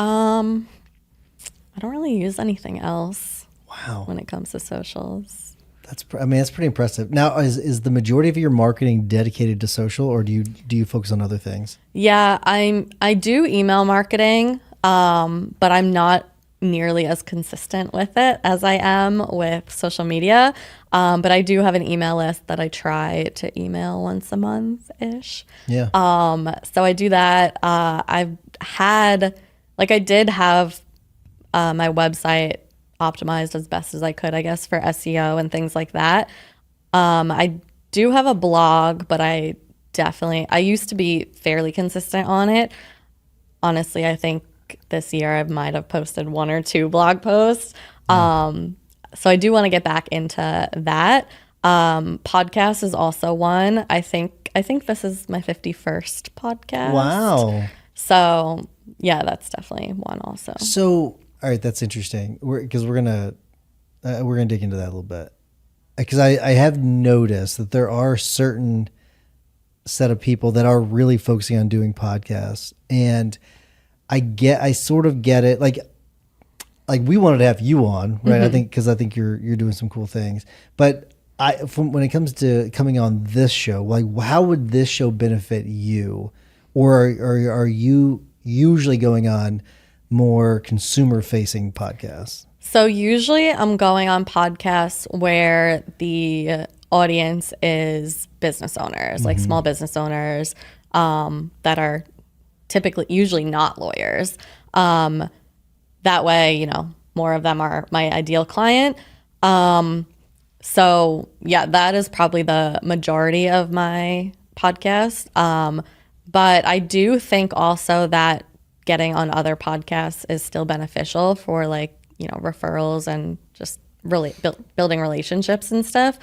I don't really use anything else Wow. when it comes to socials. That's pretty impressive. Now, is the majority of your marketing dedicated to social, or do you focus on other things? Yeah, I do email marketing, but I'm not nearly as consistent with it as I am with social media. But I do have an email list that I try to email once a month ish. Yeah. So I do that. I did have my website optimized as best as I could, I guess, for SEO and things like that. I do have a blog, but I used to be fairly consistent on it. Honestly, I think this year I might have posted 1 or 2 blog posts. So I do want to get back into that. Podcast is also one. I think this is my 51st podcast. Wow. So yeah, that's definitely one also. So, all right, that's interesting. Because we're gonna dig into that a little bit. Because I have noticed that there are certain set of people that are really focusing on doing podcasts, and I sort of get it. Like we wanted to have you on, right? Mm-hmm. I think you're doing some cool things. But when it comes to coming on this show, like how would this show benefit you, or are you usually going on more consumer facing podcasts? So usually I'm going on podcasts where the audience is business owners, like small business owners that are usually not lawyers. That way, more of them are my ideal client. So yeah, that is probably the majority of my podcast. But I do think also that getting on other podcasts is still beneficial for referrals and just really building relationships and stuff.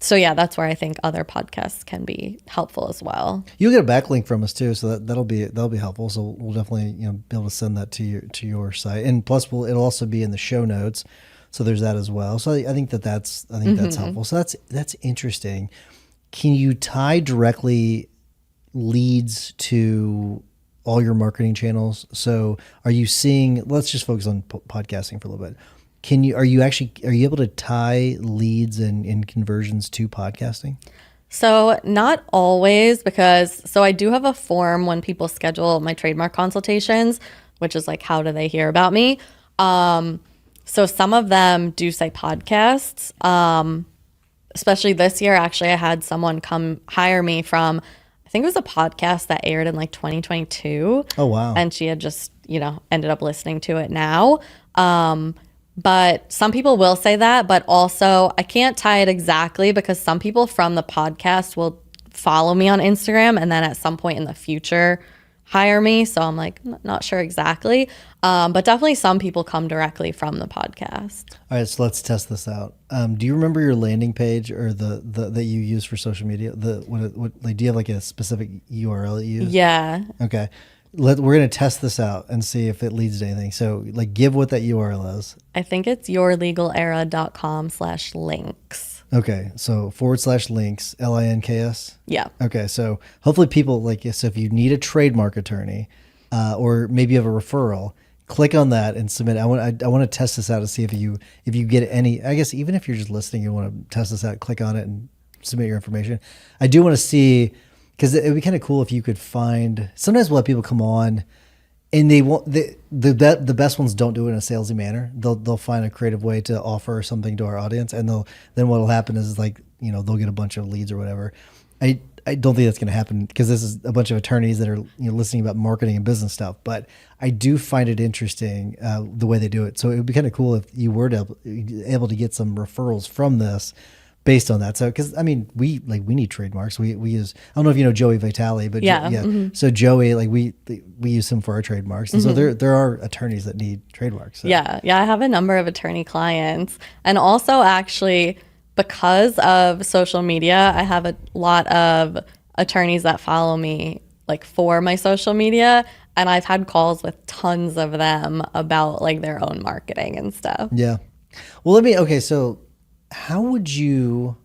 So yeah, that's where I think other podcasts can be helpful as well. You'll get a backlink from us too, so that'll be helpful. So we'll definitely be able to send that to your site, and plus it'll also be in the show notes. So there's that as well. So I think that's helpful. So that's interesting. Can you tie directly leads to all your marketing channels? So are you seeing? Let's just focus on podcasting for a little bit. Are you able to tie leads and conversions to podcasting? So not always, because I do have a form when people schedule my trademark consultations, which is like, how do they hear about me? So some of them do say podcasts. Especially this year, actually, I had someone come hire me from, I think it was a podcast that aired in 2022. Oh, wow. And she had just, ended up listening to it now. But some people will say that, but also I can't tie it exactly because some people from the podcast will follow me on Instagram and then at some point in the future hire me. So I'm not sure exactly. But definitely some people come directly from the podcast. All right, so let's test this out. Do you remember your landing page or the that you use for social media? Do you have a specific URL that you use? Yeah. Okay. We're going to test this out and see if it leads to anything. So give what that URL is. I think it's yourlegalera.com/links. Okay. So /links, LINKS. Yeah. Okay. So hopefully people so if you need a trademark attorney, or maybe you have a referral, click on that and submit. I want to test this out to see if you get any, I guess, even if you're just listening, you want to test this out, click on it and submit your information. I do want to see, because it would be kind of cool if you could find. Sometimes we'll have people come on, and they won't. The best ones don't do it in a salesy manner. They'll find a creative way to offer something to our audience, and then what'll happen is they'll get a bunch of leads or whatever. I don't think that's going to happen because this is a bunch of attorneys that are listening about marketing and business stuff. But I do find it interesting the way they do it. So it would be kind of cool if you were able to get some referrals from this. Based on that, so because we need trademarks. We use, I don't know if you know Joey Vitale, but yeah. Mm-hmm. So Joey, we use him for our trademarks, and so there are attorneys that need trademarks. So. Yeah, I have a number of attorney clients, and also actually because of social media, I have a lot of attorneys that follow me for my social media, and I've had calls with tons of them about their own marketing and stuff. Yeah, well, so. How would you,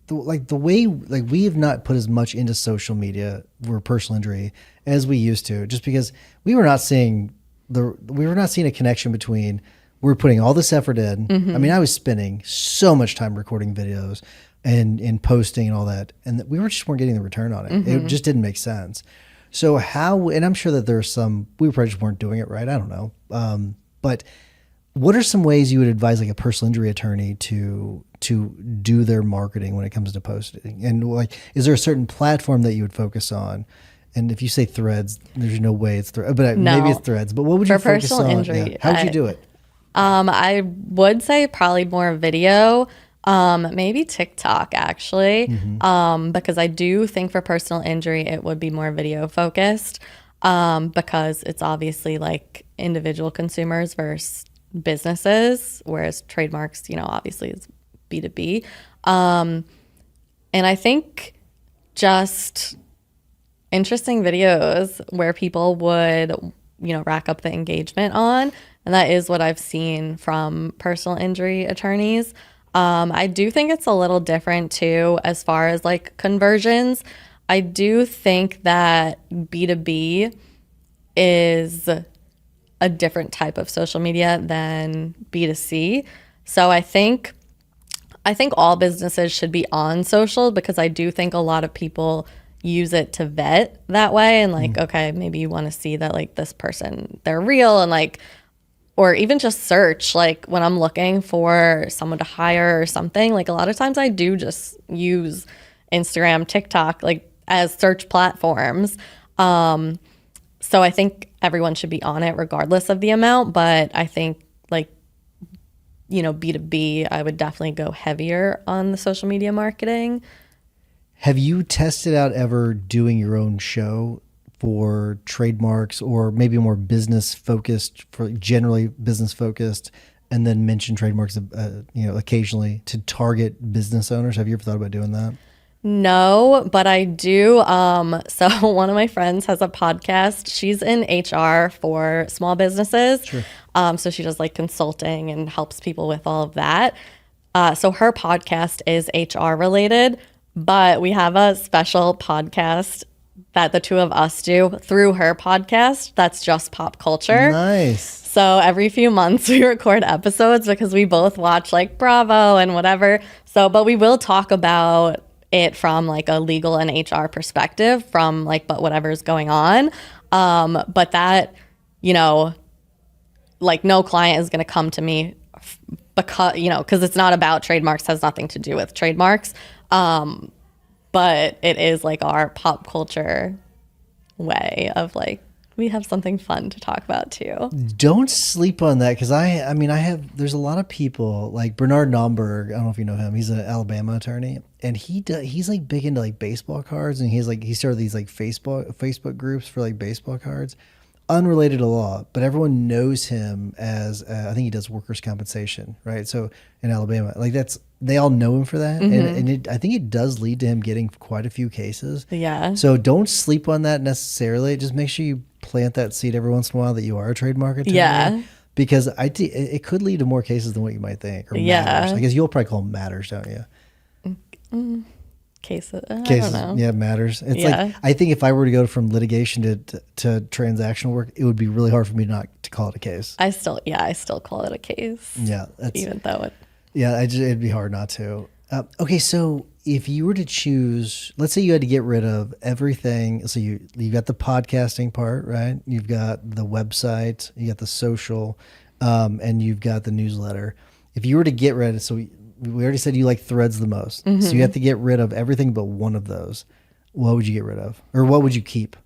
the way like we have not put as much into social media for personal injury as we used to, just because we were not seeing a connection between we're putting all this effort in. I mean, I was spending so much time recording videos and posting and all that, and we weren't getting the return on it. It just didn't make sense. So how, and I'm sure that there's some, we probably just weren't doing it right. I don't know. But what are some ways you would advise like a personal injury attorney to do their marketing when it comes to posting? And like, is there a certain platform that you would focus on? And if you say Threads, there's no way it's Threads, but No. maybe it's Threads. But what would you focus on? For personal injury, Yeah. How would you do it? I would say probably more video, maybe TikTok actually, because I do think for personal injury it would be more video focused, because it's obviously like individual consumers versus businesses, whereas trademarks, obviously is B2B. And I think just interesting videos where people would, rack up the engagement on. And that is what I've seen from personal injury attorneys. I do think it's a little different too, as far as like conversions. I do think that B2B is a different type of social media than B2C. So I think all businesses should be on social, because I do think a lot of people use it to vet that way, and like, okay, maybe you want to see that like this person, they're real, and like, or even just search, like when I'm looking for someone to hire or something, like a lot of times I do just use Instagram, TikTok, like as search platforms. So I think everyone should be on it regardless of the amount, but I think like, B2B, I would definitely go heavier on the social media marketing. Have you tested out ever doing your own show for trademarks, or maybe more business focused, for generally business focused, and then mention trademarks, occasionally to target business owners? Have you ever thought about doing that? No, but I do. So one of my friends has a podcast. She's in HR for small businesses. Sure. So she does like consulting and helps people with all of that. So her podcast is HR related, but we have a special podcast that the two of us do through her podcast that's just pop culture. Nice. So every few months we record episodes because we both watch like Bravo and whatever. So, but we will talk about it from like a legal and HR perspective, from like, but whatever's going on. But that, like no client is going to come to me because it's not about trademarks, has nothing to do with trademarks. But it is like our pop culture way of like, we have something fun to talk about too. Don't sleep on that, because there's a lot of people like Bernard Nomberg. I don't know if you know him. He's an Alabama attorney, and he's like big into like baseball cards, and he started these like Facebook groups for like baseball cards, unrelated to law, but everyone knows him as I think he does workers' compensation, right? So in Alabama, like they all know him for that, and I think it does lead to him getting quite a few cases. Yeah. So don't sleep on that necessarily. Just make sure you plant that seed every once in a while that you are a trademark attorney. Yeah. Because it could lead to more cases than what you might think. Or matters. I guess you'll probably call them matters, don't you? Cases. I Cases, don't know. yeah, matters. It's like, I think if I were to go from litigation to transactional work, it would be really hard for me not to call it a case. I still call it a case. Yeah. Even though it'd be hard not to. Okay, so if you were to choose, let's say you had to get rid of everything. So you've got the podcasting part, right? You've got the website, you got the social, and you've got the newsletter. If you were to get rid of, so we already said you like Threads the most. So you have to get rid of everything but one of those. What would you get rid of? Or what would you keep?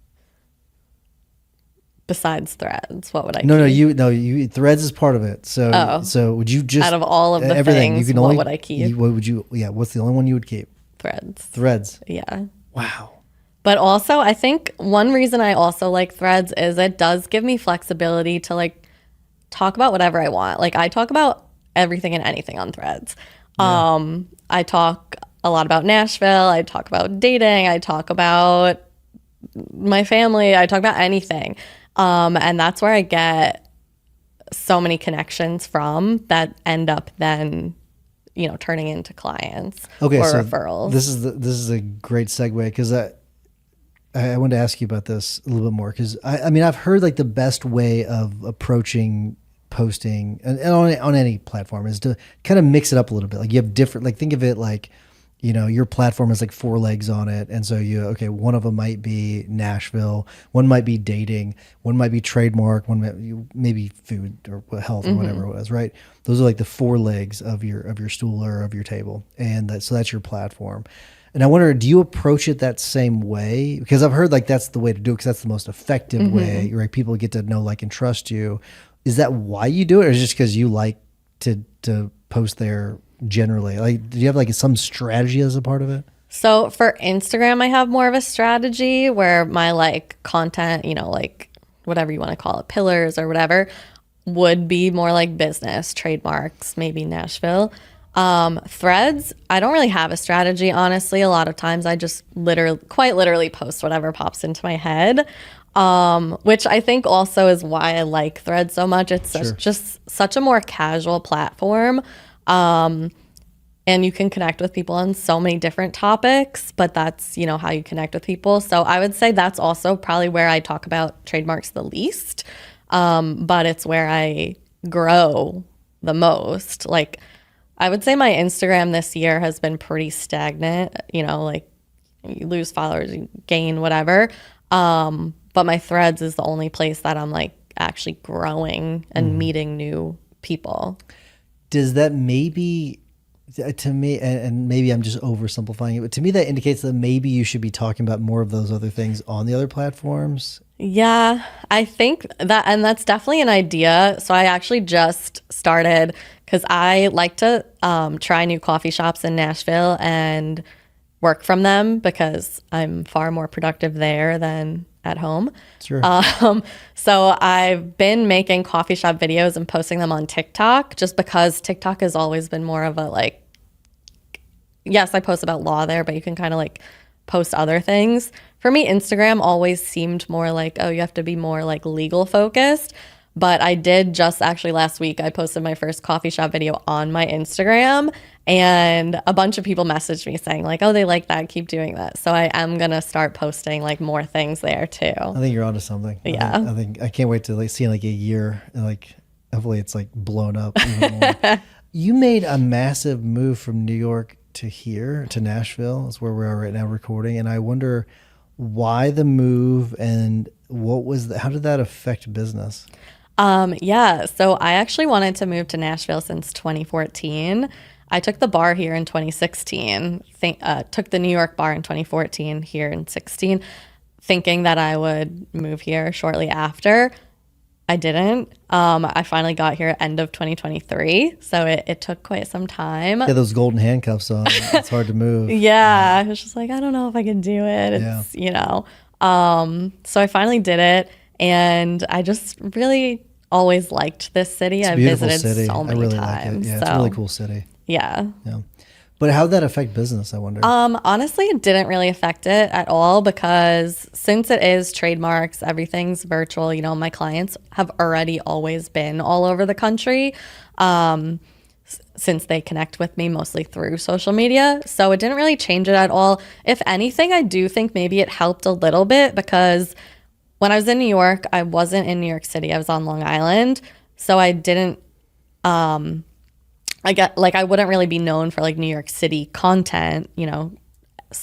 Besides Threads, what would I No, keep? Threads is part of it. So would you just, out of all of the everything, things, you can what only, would I keep? What would you, what's the only one you would keep? Threads. Yeah. Wow. But also, I think one reason I also like Threads is it does give me flexibility to like talk about whatever I want. Like I talk about everything and anything on Threads. Yeah. I talk a lot about Nashville. I talk about dating. I talk about my family. I talk about anything. And that's where I get so many connections from that end up then, turning into clients Okay, or so referrals. this is a great segue because I wanted to ask you about this a little bit more because I mean I've heard like the best way of approaching posting and on any platform is to kind of mix it up a little bit. Like you have different, like think of it like, your platform has like four legs on it. And so one of them might be Nashville, one might be dating, one might be trademark, maybe food or health or whatever it was, right? Those are like the four legs of your stool or of your table. And so that's your platform. And I wonder, do you approach it that same way? Because I've heard like that's the way to do it because that's the most effective way, right? People get to know, like, and trust you. Is that why you do it, or is it just because you like to post there generally? Like, do you have like some strategy as a part of it? So for Instagram, I have more of a strategy where my like content, like whatever you want to call it, pillars or whatever, would be more like business, trademarks, maybe Nashville. Threads, I don't really have a strategy, honestly. A lot of times I just quite literally post whatever pops into my head, which I think also is why I like Threads so much. It's just such a more casual platform. And you can connect with people on so many different topics, but that's, how you connect with people. So I would say that's also probably where I talk about trademarks the least. But it's where I grow the most. Like, I would say my Instagram this year has been pretty stagnant, like you lose followers, you gain whatever. But my Threads is the only place that I'm like actually growing and meeting new people. Does that maybe, to me, and maybe I'm just oversimplifying it, but to me that indicates that maybe you should be talking about more of those other things on the other platforms? Yeah, I think that, and that's definitely an idea. So I actually just started because I like to try new coffee shops in Nashville and work from them because I'm far more productive there than at home. Sure. So I've been making coffee shop videos and posting them on TikTok just because TikTok has always been more of a like, yes, I post about law there, but you can kind of like post other things. For me, Instagram always seemed more like, oh, you have to be more like legal focused. But I did just actually last week, I posted my first coffee shop video on my Instagram, and a bunch of people messaged me saying like, oh, they like that, keep doing that. So I am going to start posting like more things there too. I think you're onto something. Yeah. I think I can't wait to like see in like a year and like hopefully it's like blown up even more. You made a massive move from New York to here, to Nashville. That's where we are right now recording. And I wonder why the move and how did that affect business? Yeah, so I actually wanted to move to Nashville since 2014. I took the bar here in 2016, took the New York bar in 2014, here in 16, thinking that I would move here shortly after. I didn't. I finally got here end of 2023, so it took quite some time. Yeah, those golden handcuffs on. It's hard to move. Yeah, I was just like, I don't know if I can do it. It's, so I finally did it, and I just really always liked this city. It's a I've beautiful visited city. so many I really times. like it. Yeah, so, it's a really cool city. Yeah. Yeah. But how'd that affect business, I wonder? Honestly, it didn't really affect it at all because since it is trademarks, everything's virtual. My clients have already always been all over the country since they connect with me mostly through social media. So it didn't really change it at all. If anything, I do think maybe it helped a little bit because when I was in New York, I wasn't in New York City. I was on Long Island. So I didn't I wouldn't really be known for like New York City content,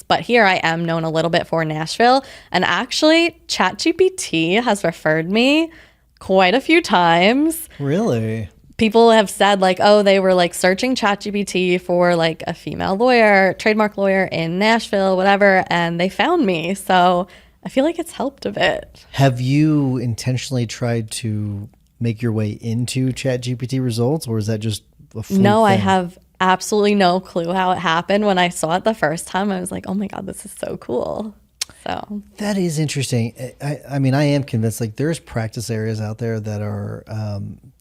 but here I am known a little bit for Nashville. And actually, ChatGPT has referred me quite a few times. Really? People have said like, oh, they were like searching ChatGPT for like a female lawyer, trademark lawyer in Nashville, whatever, and they found me. So I feel like it's helped a bit. Have you intentionally tried to make your way into ChatGPT results, or is that just a fluke No, thing? I have absolutely no clue how it happened. When I saw it the first time, I was like, oh my God, this is so cool. So that is interesting. I mean, I am convinced like there's practice areas out there that are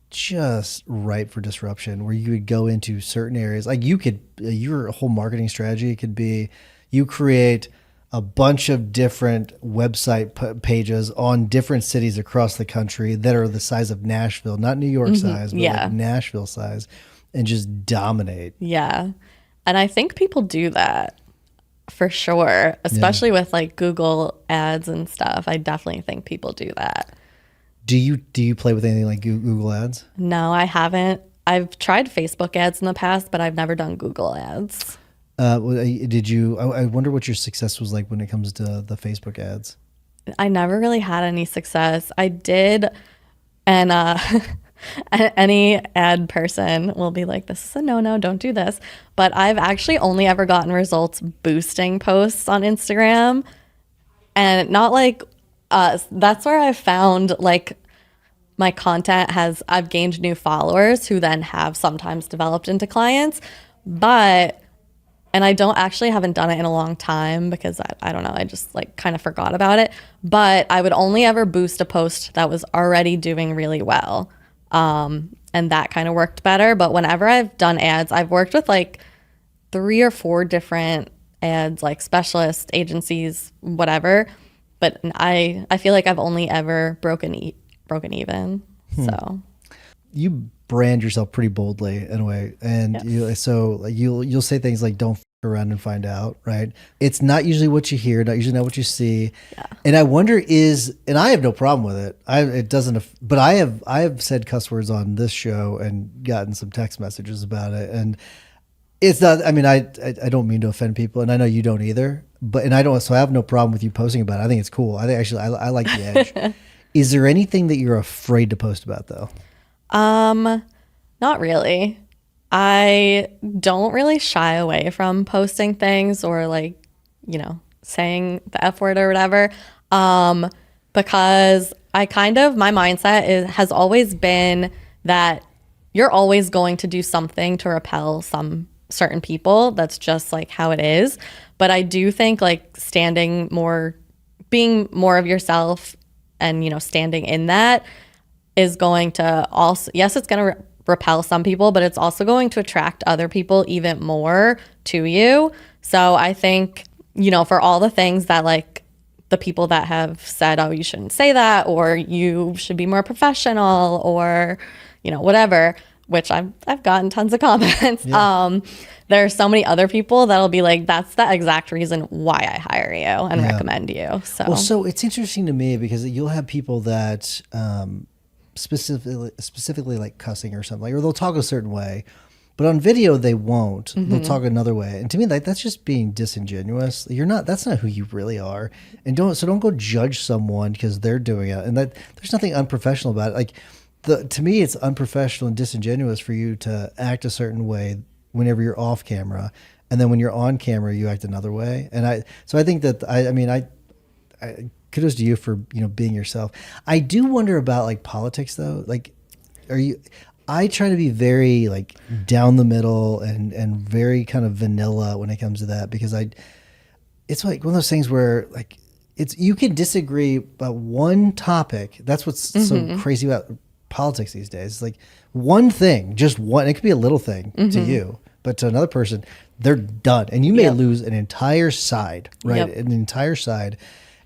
just ripe for disruption, where you would go into certain areas. Like your whole marketing strategy could be you create a bunch of different website pages on different cities across the country that are the size of Nashville, not New York size, but like Nashville size. and just dominate. Yeah. And I think people do that for sure, especially with like Google ads and stuff. I definitely think people do that. Do you play with anything like Google ads? No, I haven't. I've tried Facebook ads in the past, but I've never done Google ads. Did you? I wonder what your success was like when it comes to the Facebook ads. I never really had any success. I did, and any ad person will be like, this is a no, don't do this. But I've actually only ever gotten results boosting posts on Instagram, and not like that's where I've found like my content I've gained new followers who then have sometimes developed into clients. But and I haven't done it in a long time because I don't know, I just like kind of forgot about it. But I would only ever boost a post that was already doing really well. And that kind of worked better. But whenever I've done ads, I've worked with like 3 or 4 different ads, like specialist agencies, whatever. But I feel like I've only ever broken even. So You brand yourself pretty boldly in a way, and you'll say things like "Don't f around and find out." Right? It's not usually what you hear, not usually not what you see. Yeah. And I wonder and I have no problem with it. It doesn't, but I have said cuss words on this show and gotten some text messages about it, and it's not. I mean, I don't mean to offend people, and I know you don't either. But so I have no problem with you posting about it. I think it's cool. I think actually I like the edge. Is there anything that you're afraid to post about though? Not really. I don't really shy away from posting things or like, saying the F word or whatever. Because my mindset has always been that you're always going to do something to repel some certain people. That's just like how it is. But I do think like being more of yourself and, standing in that is going to also, yes, it's going to repel some people, but it's also going to attract other people even more to you. So I think, for all the things that like the people that have said, oh, you shouldn't say that, or you should be more professional, or, whatever, which I've gotten tons of comments. Yeah. There are so many other people that'll be like, that's the exact reason why I hire you and recommend you. So it's interesting to me because you'll have people that specifically like cussing or something, or they'll talk a certain way, but on video they won't. Mm-hmm. They'll talk another way, and to me, that's just being disingenuous. That's not who you really are, and don't go judge someone because they're doing it. And that there's nothing unprofessional about it. Like to me, it's unprofessional and disingenuous for you to act a certain way whenever you're off camera, and then when you're on camera, you act another way. And I think that I kudos to you for being yourself. I do wonder about like politics though. Like, I try to be very like down the middle and very kind of vanilla when it comes to that, because it's like one of those things where like you can disagree about one topic. That's what's so crazy about politics these days. It's like one thing, just one. It could be a little thing to you, but to another person, they're done, and you may lose an entire side, right? An entire side.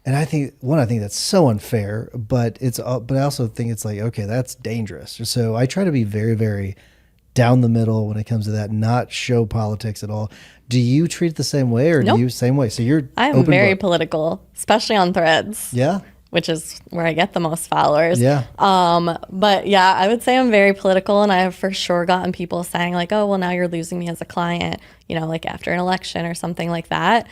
And I think that's so unfair, but I also think it's like, okay, that's dangerous. So I try to be very, very down the middle when it comes to that, not show politics at all. Do you treat it the same way, or Nope. do you same way? So I'm very political, especially on Threads. Yeah. Which is where I get the most followers. Yeah. But yeah, I would say I'm very political, and I have for sure gotten people saying like, oh, well, now you're losing me as a client, like after an election or something like that.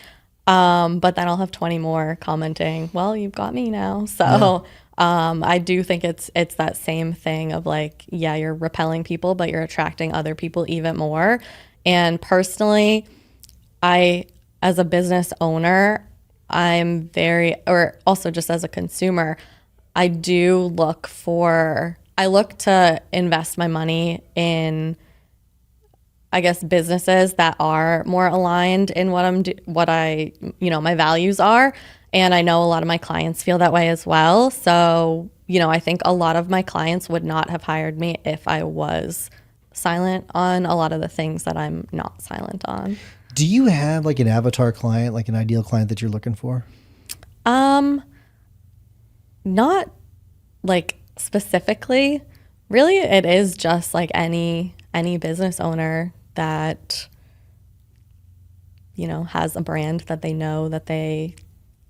But then I'll have 20 more commenting, well, you've got me now. So I do think it's that same thing of like, yeah, you're repelling people, but you're attracting other people even more. And personally, as a business owner, or also just as a consumer, I look to invest my money in, I guess, businesses that are more aligned in my values are. And I know a lot of my clients feel that way as well. So, I think a lot of my clients would not have hired me if I was silent on a lot of the things that I'm not silent on. Do you have like an avatar client, like an ideal client that you're looking for? Not like specifically. Really, it is just like any any business owner that, has a brand that they know that they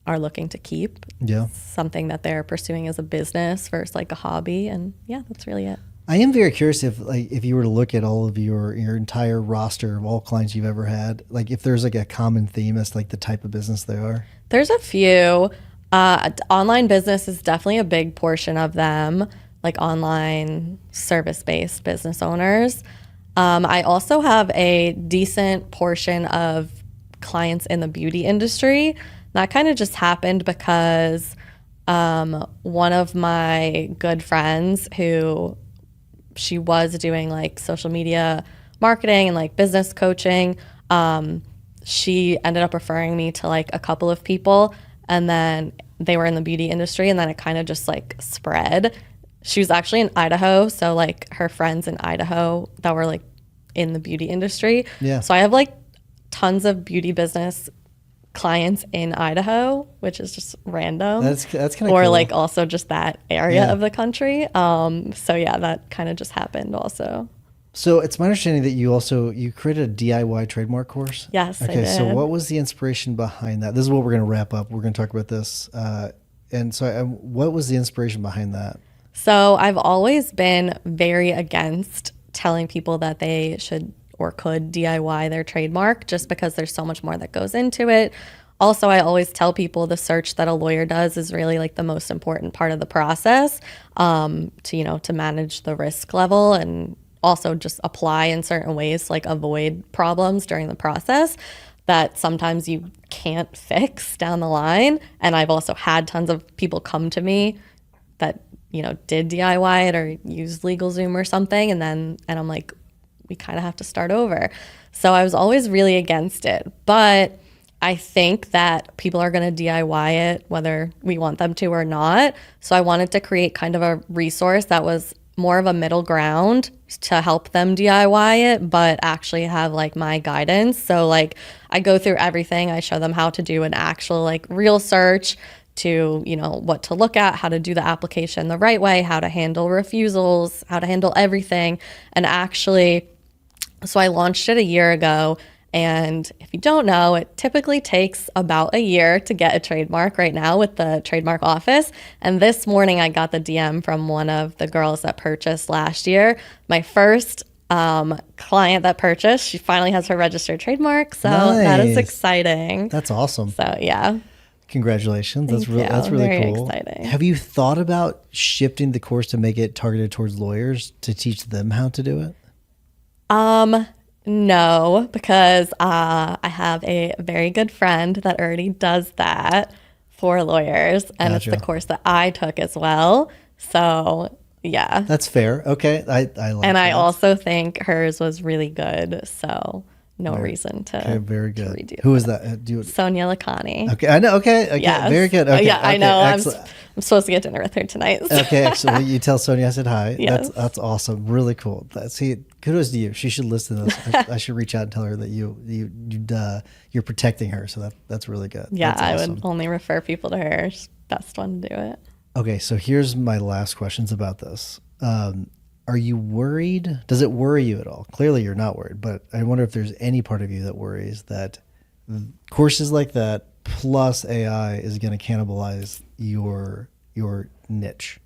are looking to keep. Yeah. Something that they're pursuing as a business versus like a hobby. And yeah, that's really it. I am very curious if you were to look at all of your entire roster of all clients you've ever had, like if there's like a common theme as like the type of business they are. There's a few. Online business is definitely a big portion of them, like online service-based business owners. I also have a decent portion of clients in the beauty industry. That kind of just happened because one of my good friends who she was doing like social media marketing and like business coaching, she ended up referring me to like a couple of people, and then they were in the beauty industry, and then it kind of just like spread. She was actually in Idaho, so like her friends in Idaho that were like in the beauty industry. Yeah. So I have like tons of beauty business clients in Idaho, which is just random. That's kind of cool. Or like also just that area Yeah. of the country. So yeah, that kind of just happened also. So it's my understanding that you created a DIY trademark course. Yes, I Okay. So did. what was the inspiration behind that? This is what we're going to wrap up. We're going to talk about this. And so what was the inspiration behind that? So I've always been very against telling people that they should or could DIY their trademark just because there's so much more that goes into it. Also, I always tell people the search that a lawyer does is really like the most important part of the process, to manage the risk level and also just apply in certain ways to like avoid problems during the process that sometimes you can't fix down the line. And I've also had tons of people come to me that, did DIY it or used LegalZoom or something. And I'm like, we kind of have to start over. So I was always really against it. But I think that people are going to DIY it whether we want them to or not. So I wanted to create kind of a resource that was more of a middle ground to help them DIY it, but actually have like my guidance. So like I go through everything. I show them how to do an actual like real search, to what to look at, how to do the application the right way, how to handle refusals, how to handle everything. And actually, so I launched it a year ago, and if you don't know, it typically takes about a year to get a trademark right now with the trademark office. And this morning I got the DM from one of the girls that purchased last year, my first client that purchased. She finally has her registered trademark, so that is Nice. exciting. That's awesome. So yeah. Congratulations. Thank you. That's really Very cool. exciting. Have you thought about shifting the course to make it targeted towards lawyers to teach them how to do it? No, because I have a very good friend that already does that for lawyers, and it's Gotcha. the course that I took as well. So yeah. That's fair. Okay. I like And I that. also think hers was really good. So no reason to, Okay, very to good. redo Who it. is that? Sonia Lacani. Okay, I know. Okay, Yes. very good. Okay, Yeah, I okay, know. excellent. I'm supposed to get dinner with her tonight. so- Okay, excellent. Well, you tell Sonia I said hi. Yes. That's awesome. Really cool. See, kudos to you. She should listen to this. I should reach out and tell her that you're protecting her. So that's really good. Yeah, That's I awesome. would only refer people to her. She's the best one to do it. Okay, so here's my last questions about this. Are you worried? Does it worry you at all? Clearly, you're not worried, but I wonder if there's any part of you that worries that courses like that plus AI is going to cannibalize your niche.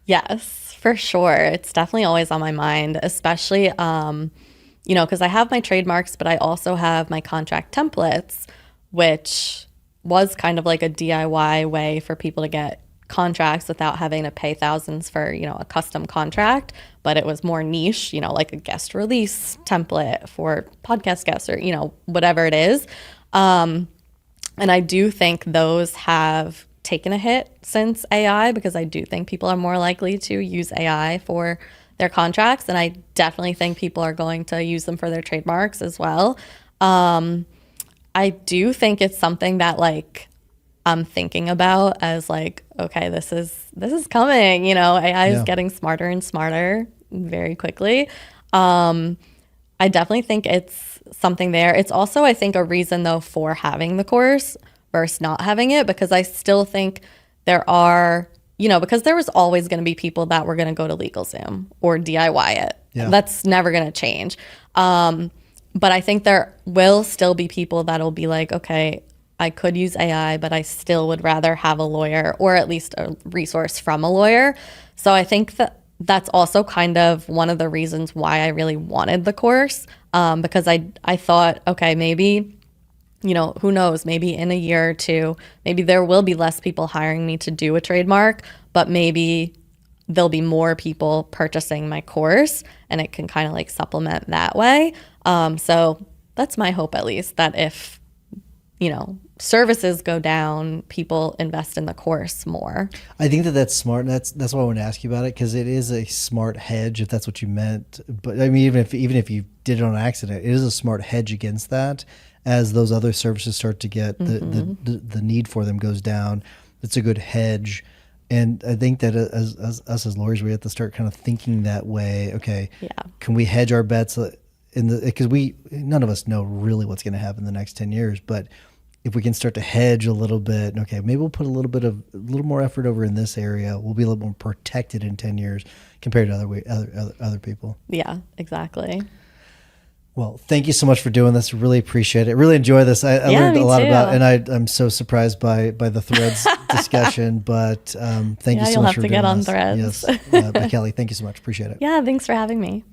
Yes, for sure. It's definitely always on my mind, especially, because I have my trademarks, but I also have my contract templates, which was kind of like a DIY way for people to get contracts without having to pay thousands for, a custom contract. But it was more niche, like a guest release template for podcast guests or, whatever it is. And I do think those have taken a hit since AI, because I do think people are more likely to use AI for their contracts. And I definitely think people are going to use them for their trademarks as well. I do think it's something that like I'm thinking about as like, okay, this is coming, AI is Yeah. getting smarter and smarter very quickly. I definitely think it's something there. It's also, I think, a reason though for having the course versus not having it, because I still think there are because there was always going to be people that were going to go to LegalZoom or DIY it. Yeah. That's never going to change. But I think there will still be people that'll be like, okay, I could use AI, but I still would rather have a lawyer or at least a resource from a lawyer. So I think that that's also kind of one of the reasons why I really wanted the course, because I thought, okay, maybe, who knows, maybe in a year or two, maybe there will be less people hiring me to do a trademark, but maybe there'll be more people purchasing my course and it can kind of like supplement that way. So that's my hope, at least, that if, services go down, people invest in the course more. I think that's smart. That's why I want to ask you about it, because it is a smart hedge, if that's what you meant. But I mean, even if you did it on accident, it is a smart hedge against that. As those other services start to get the need for them goes down, it's a good hedge. And I think that as us as lawyers, we have to start kind of thinking that way. Okay, can we hedge our bets because none of us know really what's going to happen in the next 10 years, but if we can start to hedge a little bit, okay, maybe we'll put a little more effort over in this area. We'll be a little more protected in 10 years compared to other people. Yeah, exactly. Well, thank you so much for doing this. Really appreciate it. Really enjoy this. I learned a lot about, and I'm so surprised by the Threads discussion. But thank you so much for doing this. You'll have to get on Threads. Yes, Kelli, thank you so much. Appreciate it. Yeah, thanks for having me.